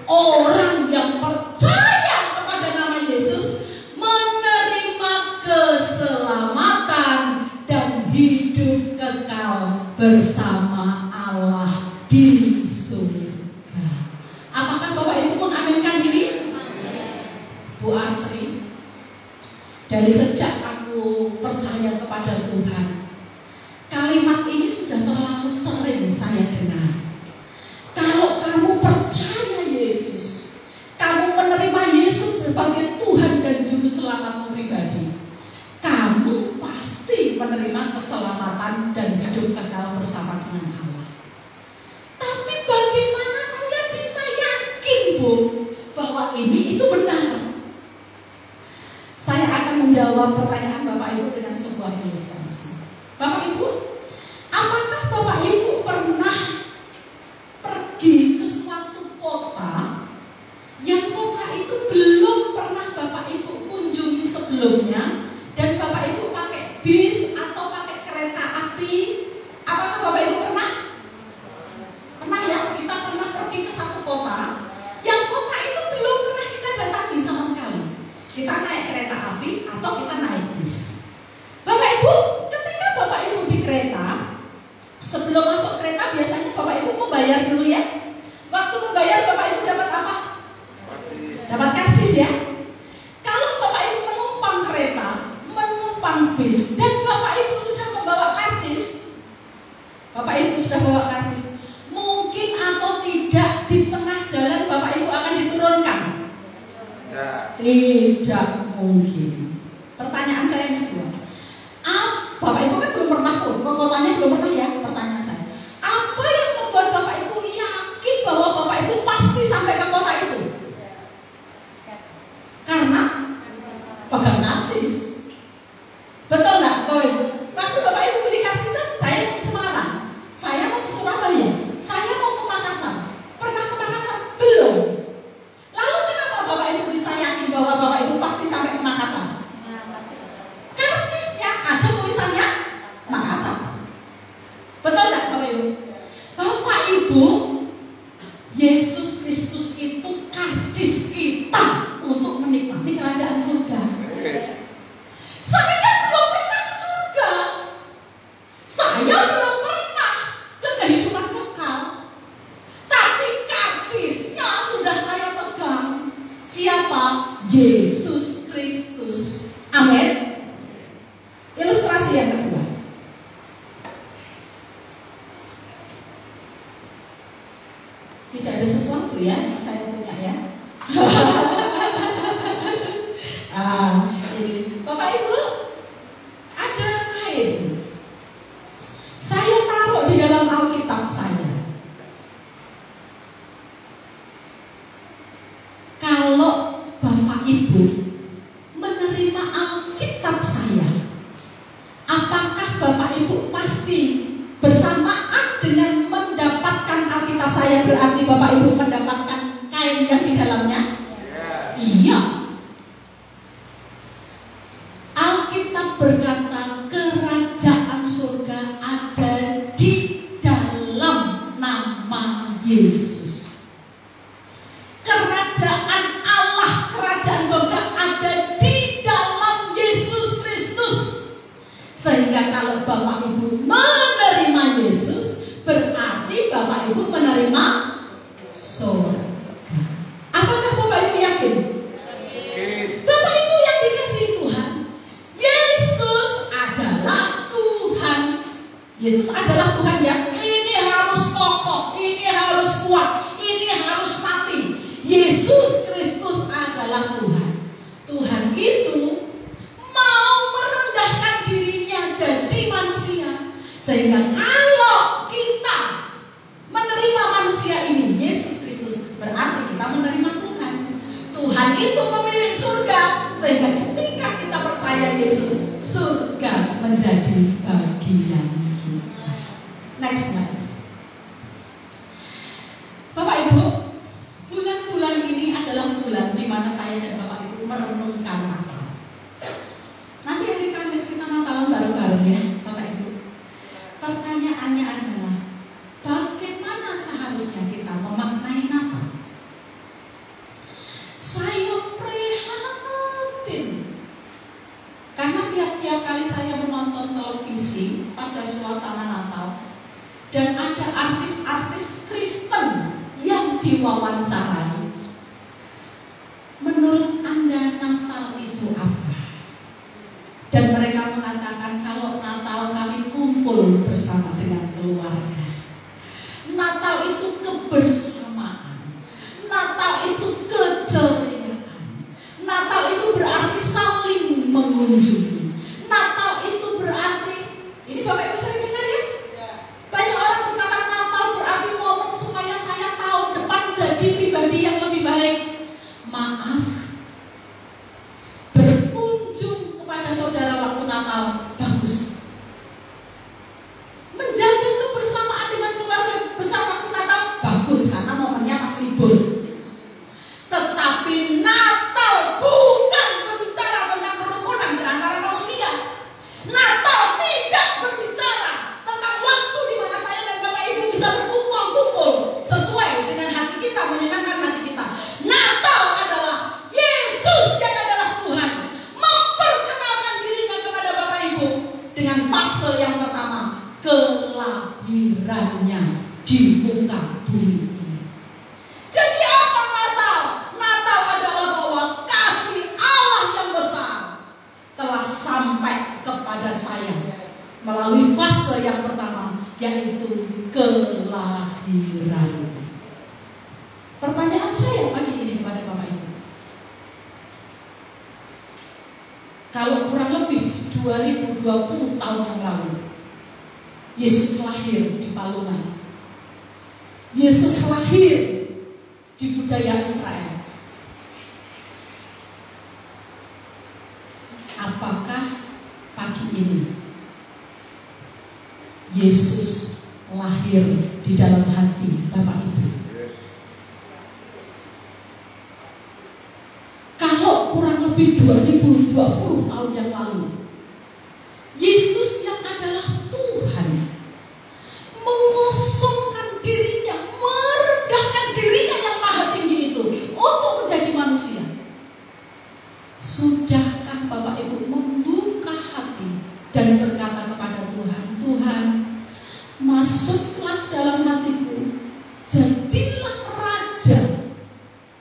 Orang yang percaya kepada nama Yesus menerima keselamatan dan hidup kekal bersama Allah di surga. Apakah Bapak Ibu mengaminkan ini? Bu Asri, dari sejak aku percaya kepada Tuhan, kalimat ini sudah terlalu sering saya dengar. Kalau kamu percaya Yesus, kamu menerima Yesus sebagai Tuhan dan Juru Selamatmu pribadi, kamu pasti menerima keselamatan dan hidup kekal bersama dengan Allah. Tapi bagaimana saya bisa yakin, Bu, bahwa ini itu benar? Saya akan menjawab pertanyaan Bapak Ibu dengan sebuah ilustrasi. Bapak Ibu, apakah Bapak Ibu pernah pergi ke suatu kota yang kota itu belum pernah Bapak Ibu kunjungi sebelumnya, dan Bapak Ibu pakai bis atau pakai kereta api? Apakah Bapak Ibu pernah? Pernah ya? Kita pernah pergi ke satu kota yang kota itu belum pernah kita datangi sama sekali. Kita naik kereta api atau kita naik bis. Bapak Ibu, ketika Bapak Ibu di kereta, sebelum masuk kereta biasanya Bapak Ibu mau bayar dulu ya. Waktu membayar Bapak Ibu dapat apa? Dapat karcis ya. Kalau Bapak Ibu menumpang kereta, menumpang bis, dan Bapak Ibu sudah membawa karcis, Bapak Ibu sudah bawa karcis, mungkin atau tidak di tengah jalan Bapak Ibu akan diturunkan? Tidak mungkin. Pertanyaan saya yang kedua, Bapak Ibu kan belum pernah tuh, ke kotanya belum pernah ya. Pertanyaan saya, apa yang membuat Bapak Ibu yakin bahwa Bapak Ibu pasti sampai ke kota itu? Karena pegang karcis. Betul nggak, Bapak Ibu? Waktu Bapak Ibu beli karcis, saya mau ke Semarang, saya mau ke Surabaya, saya mau ke Makassar. Pernah ke Makassar? Belum. Lalu kenapa Bapak Ibu bisa yakin bahwa Bapak Ibu pasti sampai ke Makassar? Karcisnya ada tulisannya Makassar. Betul nggak Bapak Ibu? Bapak Ibu, Yesus Kristus itu karcis kita untuk menikmati kerajaan surga. Saya belum pernah ke surga. Saya belum pernah ke kehidupan kekal. Tapi karcisnya sudah saya pegang. Siapa? Yesus Kristus. Amin. Ilustrasi yang kedua. Tidak ada sesuatu ya saya punya ya. Bapak Ibu, ada kain. Saya taruh di dalam Alkitab saya. Kalau Bapak Ibu menerima Alkitab Tuhan itu pemilik surga, sehingga ketika kita percaya Yesus, surga menjadi bagian kita. Next. Bapak Ibu, bulan-bulan ini adalah bulan di mana saya dan Bapak Ibu merenungkan Natal. Nanti hari Kamis kita Natalan bareng-bareng ya Bapak Ibu. Pertanyaannya adalah, bagaimana seharusnya kita memaknai Natal? Saya prihatin karena tiap-tiap kali saya menonton televisi pada suasana Natal dan ada artis-artis Kristen yang diwawancarai. Menurut Anda Natal itu apa? Dan mereka mengatakan kalau Natal kami kumpul bersama dengan keluarga. Natal itu kebersamaan. Natal itu keceriaan. Natal itu berarti saling mengunjungi. Natal itu berarti, ini Bapak Ibu sering dengar ya? Banyak orang berkata Natal berarti momen supaya saya tahun depan jadi pribadi yang lebih baik. Maaf, berkunjung kepada saudara waktu Natal bagus. Menjaga kebersamaan dengan keluarga besar waktu Natal bagus karena momennya masih libur. Tetapi Natal bukan berbicara tentang kerukunan di antara manusia. Natal tidak berbicara tentang waktu di mana saya dan Bapak Ibu bisa berkumpul-kumpul sesuai dengan hati kita, menyenangkan hati kita. Natal adalah Yesus yang adalah Tuhan memperkenalkan dirinya kepada Bapak Ibu dengan fase yang pertama, kelahirannya di muka bumi ini. Jadi apa Natal? Natal adalah bahwa kasih Allah yang besar telah sampai kepada saya melalui fase yang pertama, yaitu kelahiran. Pertanyaan saya pagi ini kepada Bapak Ibu, kalau kurang lebih 2020 tahun yang lalu Yesus lahir di Palungan, Yesus lahir di budaya Israel, apakah pagi ini Yesus lahir di dalam hati Bapak Ibu? Kalau kurang lebih 2020 tahun yang lalu Yesus yang adalah Tuhan mengosongkan dirinya, merendahkan dirinya yang maha tinggi itu untuk menjadi manusia, sudahkah Bapak Ibu membuka hati dan berkata kepada Tuhan, Tuhan, masuklah dalam hatiku, jadilah raja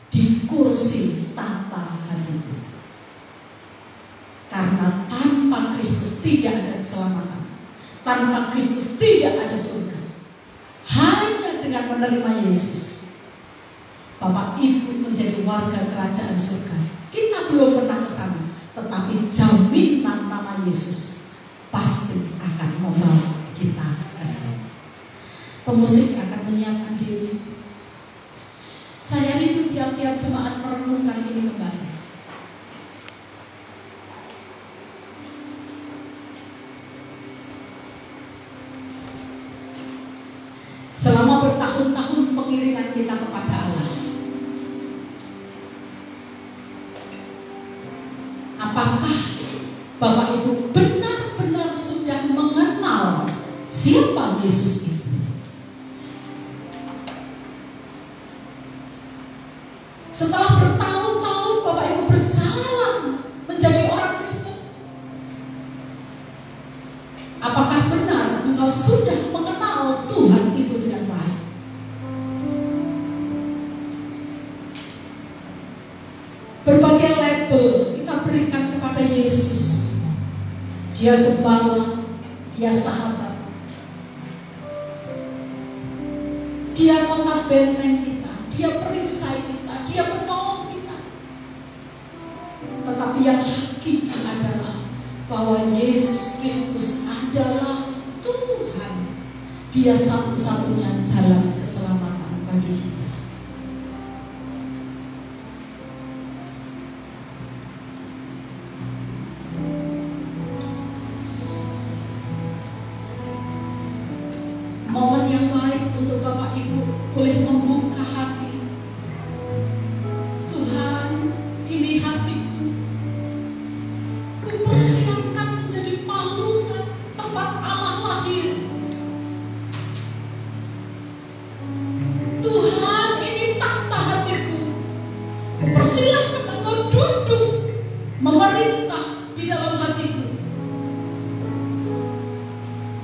di kursi tata hatiku. Karena tanpa Kristus tidak ada keselamatan, tanpa Kristus tidak ada surga. Hanya dengan menerima Yesus, Bapak Ibu menjadi warga kerajaan surga. Kita belum pernah ke sana, tetapi jaminan nama Yesus pasti akan membawa kita ke sana. Pemusik akan menyiapkan diri. Saya rindu tiap-tiap jemaat merenungkan ini kembali. Selama bertahun-tahun pengiringan kita kepada Allah, apakah Bapak Ibu benar-benar sudah mengenal siapa Yesus itu? Setelah bertahun-tahun Bapak Ibu berjalan menjadi orang Kristen, apakah benar engkau sudah mengenal Tuhan itu dengan baik? Berbagai label kita berikan kepada Yesus. Dia gembala, dia sahabat, dia kota benteng kita, dia perisai kita, dia penolong kita. Tetapi yang hakiki adalah bahwa Yesus Kristus adalah Tuhan. Dia satu-satunya jalan keselamatan bagi kita. boleh membuka hati. Tuhan, ini hatiku. Kupersiapkan menjadi palungan tempat Allah lahir. Tuhan, ini tahta hatiku. Kupersiapkan Engkau duduk memerintah di dalam hatiku.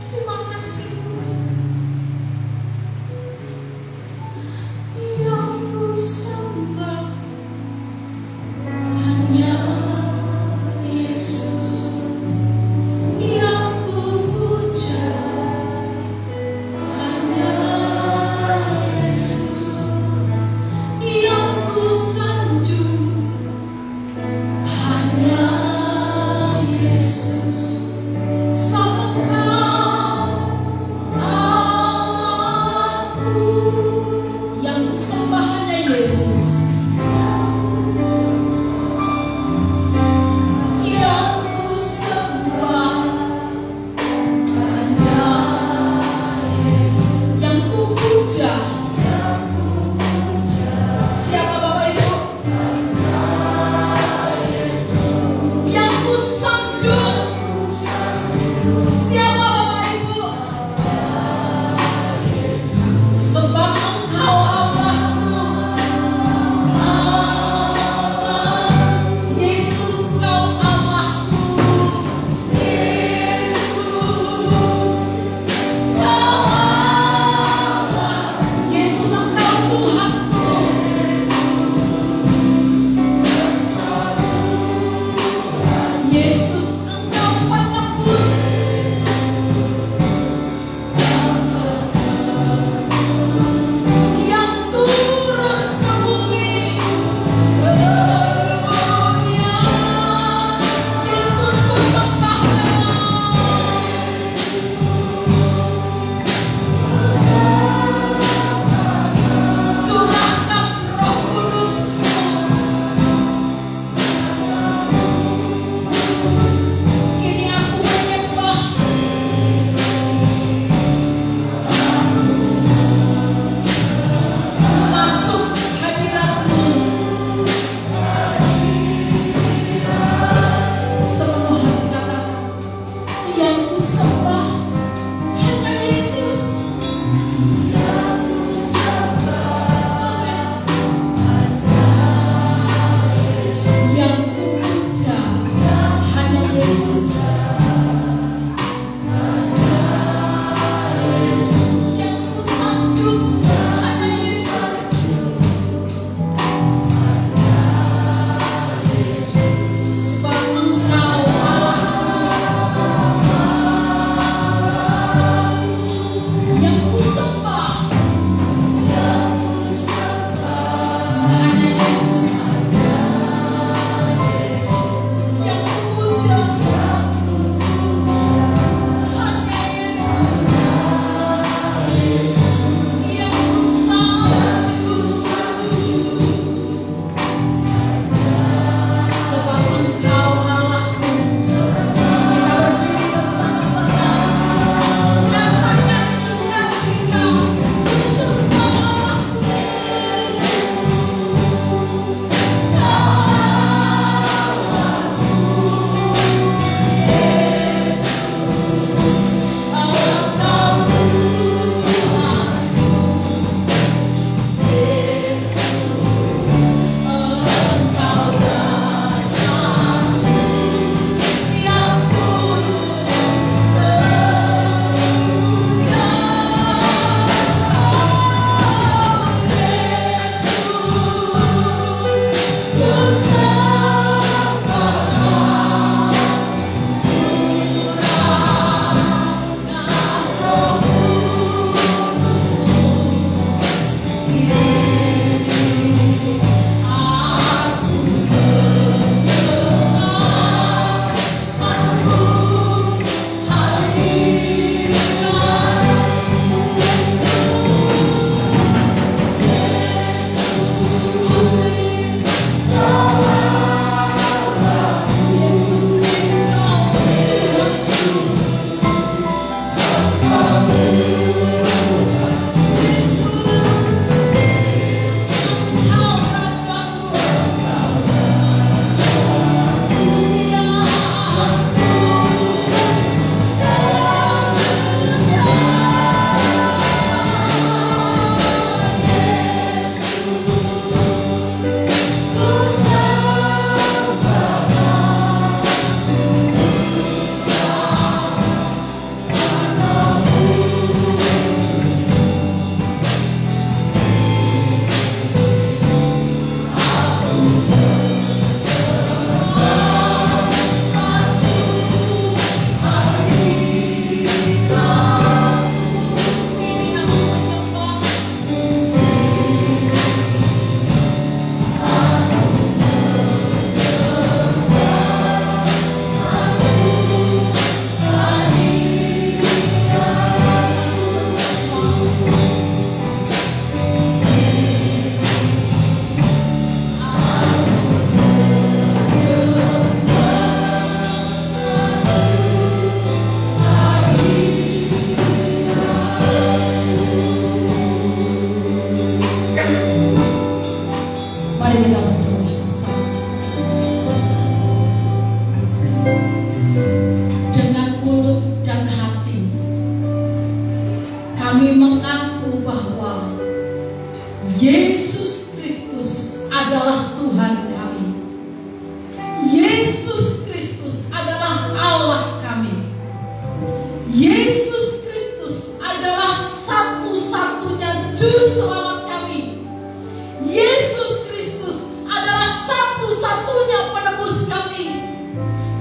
Terima kasih Tuhan. Yang ku sembah hanya Yesus, yang ku puja hanya Yesus, yang ku sanjung hanya Yesus. Sebab Engkau Allahku, yang ku sembah hanya Yesus, yang ku sembah hanya Yesus, yang ku puja. Siapa Bapak Ibu? Yang ku sanjung. Siapa Bapak Ibu? Sebab Engkau Allahku, Allah. Yesus Kau Allahku, Yesus Kau Allah, Yesus Engkau Tuhanku. Yesus Engkau penebus. Yang turun ke bumi, ke dunia. Yesus ku sembah Kau. Curahkan Roh Kudus-Mu.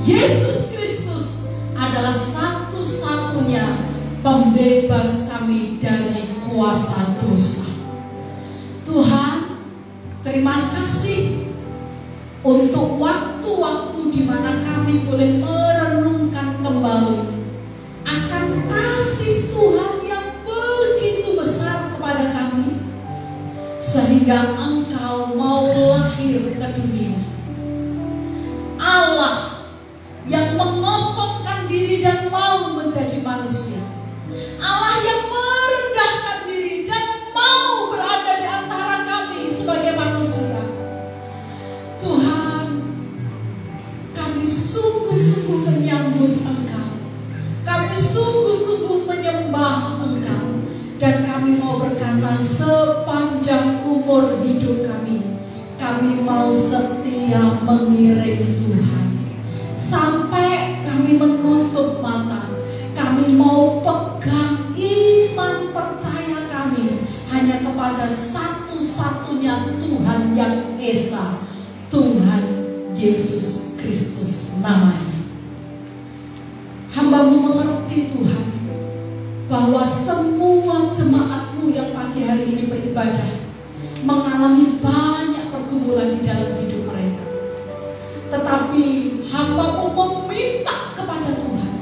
Yesus Kristus adalah satu-satunya pembebas kami dari kuasa dosa. Tuhan, terima kasih untuk waktu-waktu di mana kami boleh merenungkan kembali akan kasih Tuhan yang begitu besar kepada kami, sehingga Engkau mau lahir ke dunia. Allah yang mengosongkan diri dan mau menjadi manusia. Allah yang merendahkan diri dan mau berada di antara kami sebagai manusia. Tuhan, kami sungguh-sungguh menyambut Engkau. Kami sungguh-sungguh menyembah Engkau. Dan kami mau berkata, sepanjang umur hidup kami, kami mau setia mengiring Tuhan. Sampai kami menutup mata, kami mau pegang iman percaya kami hanya kepada satu-satunya Tuhan yang Esa, Tuhan Yesus Kristus namanya. Hamba-Mu mengerti Tuhan, bahwa semua jemaat-Mu yang pagi hari ini beribadah mengalami banyak pergumulan di dalam hidup mereka. Tetapi hamba-Mu meminta kepada Tuhan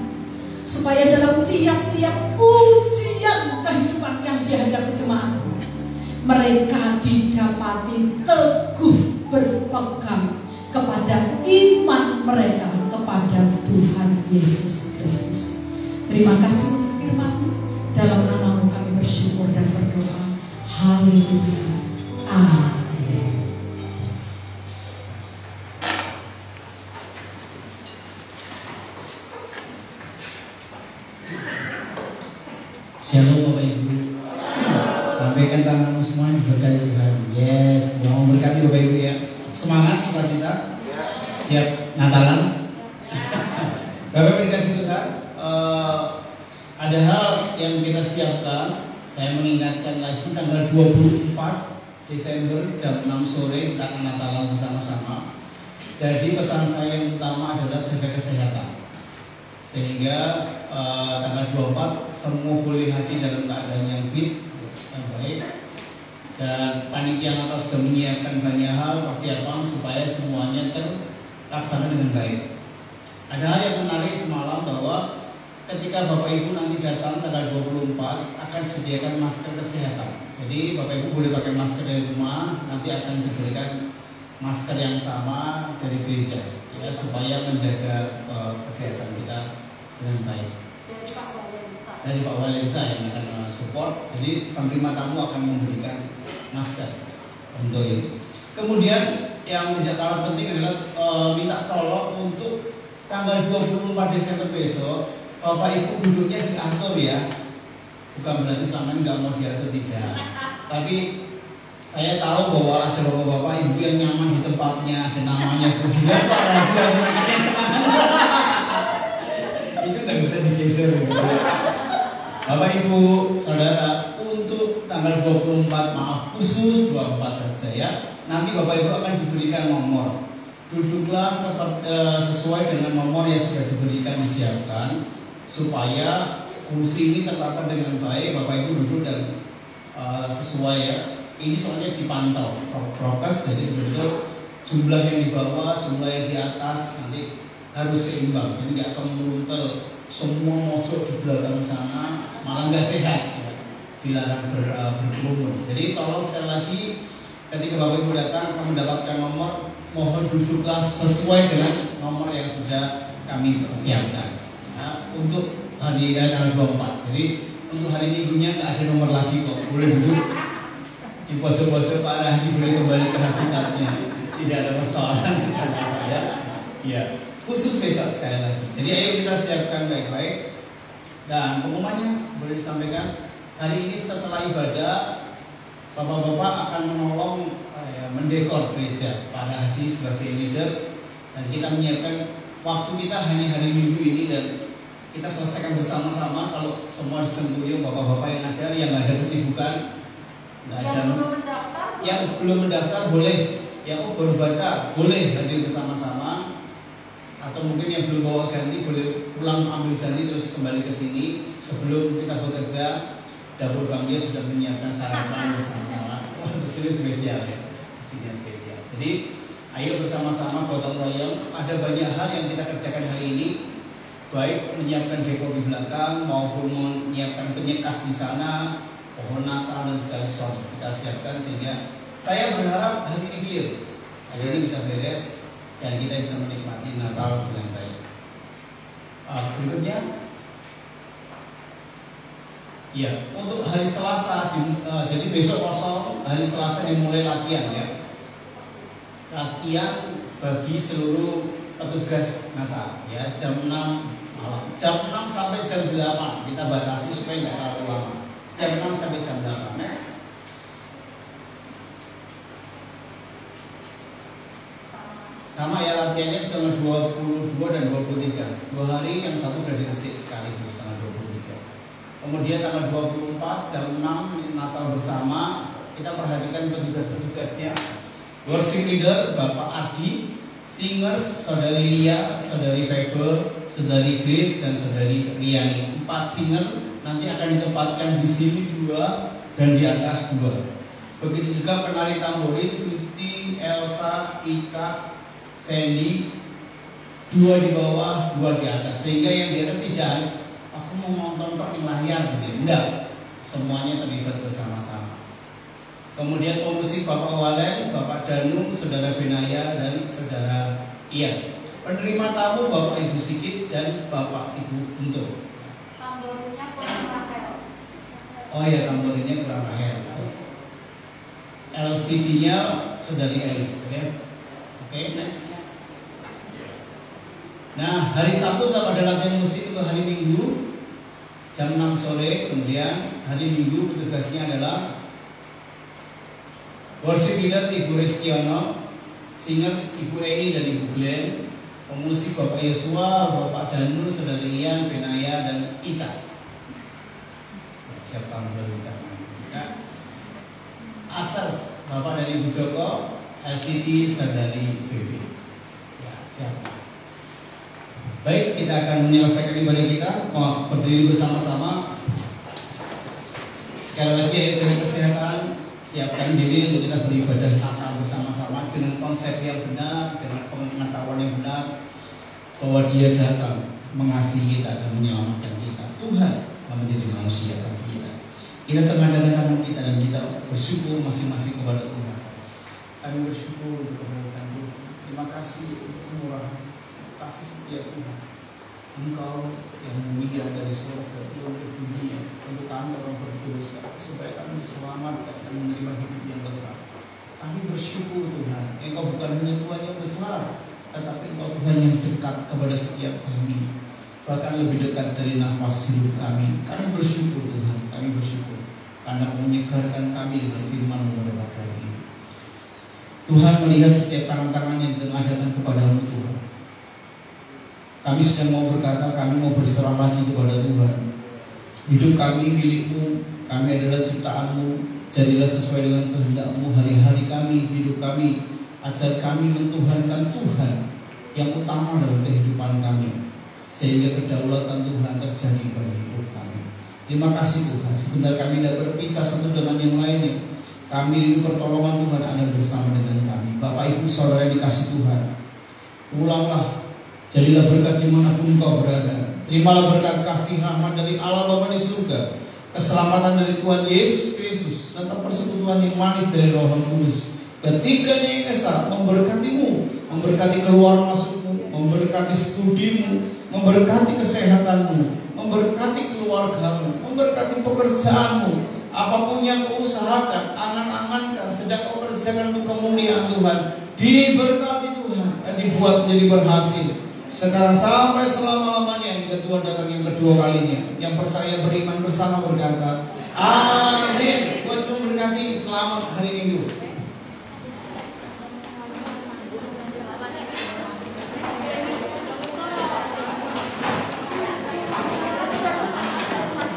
supaya dalam tiap-tiap ujian kehidupan yang dihadapi jemaat, mereka didapati teguh berpegang kepada iman mereka kepada Tuhan Yesus Kristus. Terima kasih untuk firman-Mu. Dalam nama-Mu kami bersyukur dan berdoa. Haleluya. Amin. Shalom Bapak Ibu. Sampaikan tanganmu semua diberkati Tuhan. Yes, Tuhan memberkati Bapak Ibu ya. Semangat, sukacita. Siap Natalan. Bapak Ibu dikasih Tuhan. Ada hal yang kita siapkan. Saya mengingatkan lagi tanggal 24 Desember jam 6 sore kita akan Natalan bersama-sama. Jadi pesan saya yang utama adalah jaga kesehatan. Sehingga tanggal 24 semua boleh hadir dalam keadaan yang fit, yang baik. Dan panitia atas sudah menyiapkan banyak hal persiapan supaya semuanya terlaksana dengan baik. Ada hal yang menarik semalam bahwa ketika Bapak Ibu nanti datang tanggal 24 akan sediakan masker kesehatan. Jadi Bapak Ibu boleh pakai masker dari rumah, nanti akan diberikan masker yang sama dari gereja, ya, supaya menjaga kesehatan kita dengan baik. Dari Pak Walensa yang akan support. Jadi penerima tamu akan memberikan masker untuk ini. Kemudian yang tidak kalah penting adalah minta tolong untuk tanggal 24 Desember besok. Bapak Ibu duduknya diatur ya. Bukan berarti selama ini nggak mau diatur, tidak. Tapi saya tahu bahwa ada bapak-bapak ibu yang nyaman di tempatnya, ada namanya presiden, itu nggak bisa digeser gitu ya. Bapak Ibu, saudara, untuk tanggal 24 maaf khusus 24 saja ya. Nanti Bapak Ibu akan diberikan nomor. Duduklah sesuai dengan nomor yang sudah diberikan, disiapkan supaya kursi ini tertata dengan baik. Bapak Ibu duduk dan sesuai ya. Ini soalnya dipantau prokes, jadi betul-betul jumlah yang di bawah, jumlah yang di atas nanti harus seimbang. Jadi nggak kemurutel semua mojok di belakang sana, malah nggak sehat ya. Dilarang berkerumun. Jadi tolong sekali lagi ketika Bapak Ibu datang akan mendapatkan nomor, mohon duduklah sesuai dengan nomor yang sudah kami persiapkan ya, untuk hari tanggal 24. Jadi untuk hari Minggunya nggak ada nomor lagi kok, boleh duduk di pojok-pojok Pak Rahdi, boleh kembali ke habitatnya, tidak ada persoalan di sana Pak ya. Ya, khusus besok sekali lagi. Jadi ayo kita siapkan baik-baik. Dan pengumumannya boleh disampaikan hari ini setelah ibadah, bapak-bapak akan menolong mendekor gereja. Pak Rahdi sebagai leader, dan kita menyiapkan waktu kita hanya hari Minggu ini dan kita selesaikan bersama-sama. Kalau semua disembuhin bapak-bapak yang ada, yang ada kesibukan, yang belum mendaftar boleh, yang baru baca boleh hadir bersama-sama. atau mungkin yang belum bawa ganti boleh pulang ambil ganti terus kembali ke sini. Sebelum kita bekerja, dapur Bang Dia sudah menyiapkan sarapan bersama-sama. Wah, ini spesial ya, pastinya spesial. Jadi ayo bersama-sama gotong royong. Ada banyak hal yang kita kerjakan hari ini, baik menyiapkan dekor di belakang maupun menyiapkan penyekat di sana, pohon Natal dan segala sesuatu kita siapkan, sehingga saya berharap hari ini clear, hari ini bisa beres dan kita bisa menikmati Natal dengan baik. Berikutnya, ya untuk hari Selasa, jadi besok kosong, hari Selasa dimulai latihan ya, latihan bagi seluruh petugas Natal ya, jam 6 malam, jam 6 sampai jam 8 kita batasi supaya nggak terlalu lama, jam 6 sampai jam 8. Next. Sama ya, latihannya tanggal 22 dan 23, 2 hari, yang satu udah diresik sekaligus tanggal 23. Kemudian tanggal 24 jam 6 Natal bersama. Kita perhatikan petugas-petugasnya. Worship leader Bapak Adi, singers Saudari Lia, Saudari Faber, Saudari Grace dan Saudari Riani. 4 singer nanti akan ditempatkan di sini 2 dan di atas 2. Begitu juga penari tamborin Suci, Elsa, Ica, Sandy, 2 di bawah, 2 di atas, sehingga yang di atas tidak aku mau nonton Pak di layar gitu. Enggak, semuanya terlibat bersama-sama. Kemudian pemusik Bapak Walen, Bapak Danu, Saudara Benaya dan Saudara Ian. Penerima tamu Bapak Ibu Sikit dan Bapak Ibu Untung. Tamborinnya kurang Rahel. Oh ya, tamborinnya kurang Rahel. LCD-nya Saudari Elis, oke? Oke, next. Nah, hari Sabtu tetap ada latihan musik untuk hari Minggu jam 6 sore. Kemudian hari Minggu petugasnya adalah worship leader Ibu Restiono, singers Ibu Eni dan Ibu Glenn, pemusik Bapak Yosua, Bapak Danu, Saudari Ian, Benaya dan Ica. Siap tahu baru Ica. Asas Bapak dan Ibu Joko, LCD Saudari BB. Ya, siap. Baik, kita akan menyelesaikan ibadah kita. Mau berdiri bersama-sama. Sekali lagi ya, jaga kesehatan, siapkan diri untuk kita beribadah Natal bersama-sama dengan konsep yang benar, dengan pengetahuan yang benar, bahwa Dia datang mengasihi kita dan menyelamatkan kita. Tuhan akan menjadi manusia bagi kita. Kita tengah-tengah tangan kita dan kita bersyukur masing-masing kepada Tuhan. Kami bersyukur untuk kebaikan Tuhan. Terima kasih untuk kemurahan, kasih setia Tuhan. Engkau yang mulia dari surga turun ke dunia untuk kami orang berdosa, supaya kami diselamatkan dan menerima hidup yang kekal. Kami bersyukur Tuhan, Engkau bukan hanya Tuhan yang besar, tetapi Engkau Tuhan yang dekat kepada setiap kami, bahkan lebih dekat dari nafas hidup kami. Kami bersyukur Tuhan, kami bersyukur karena menyegarkan kami dengan firman-Mu pada pagi hari ini. Tuhan melihat setiap tangan-tangan yang tengadahkan kepada-Mu Tuhan. Kami sedang mau berkata, kami mau berserah lagi kepada Tuhan. Hidup kami milik-Mu, kami adalah ciptaan-Mu. Jadilah sesuai dengan kehendak-Mu hari-hari kami, hidup kami. Ajar kami mentuhankan Tuhan yang utama dalam kehidupan kami, sehingga kedaulatan Tuhan terjadi pada hidup kami. Terima kasih Tuhan, sebentar kami tidak berpisah satu dengan yang lainnya. Kami rindu pertolongan Tuhan ada bersama dengan kami. Bapak Ibu Saudara yang dikasih Tuhan, pulanglah, jadilah berkat dimanapun Engkau berada. Terimalah berkat kasih rahmat dari Allah Bapa di surga, keselamatan dari Tuhan Yesus Kristus, serta persekutuan yang manis dari Roh Kudus. Ketiganya yang esa memberkatimu, memberkati keluar masukmu, memberkati studimu, memberkati kesehatanmu, memberkati keluargamu, memberkati pekerjaanmu. Apapun yang kau usahakan, angan-angankan, sedang kau kerjakan untuk kemuliaan Tuhan, diberkati Tuhan dan dibuat menjadi berhasil. Sekarang sampai selama-lamanya hingga Tuhan datang yang kedua kalinya. Yang percaya beriman bersama berkata, amin. Tuhan memberkati. Selamat hari Minggu.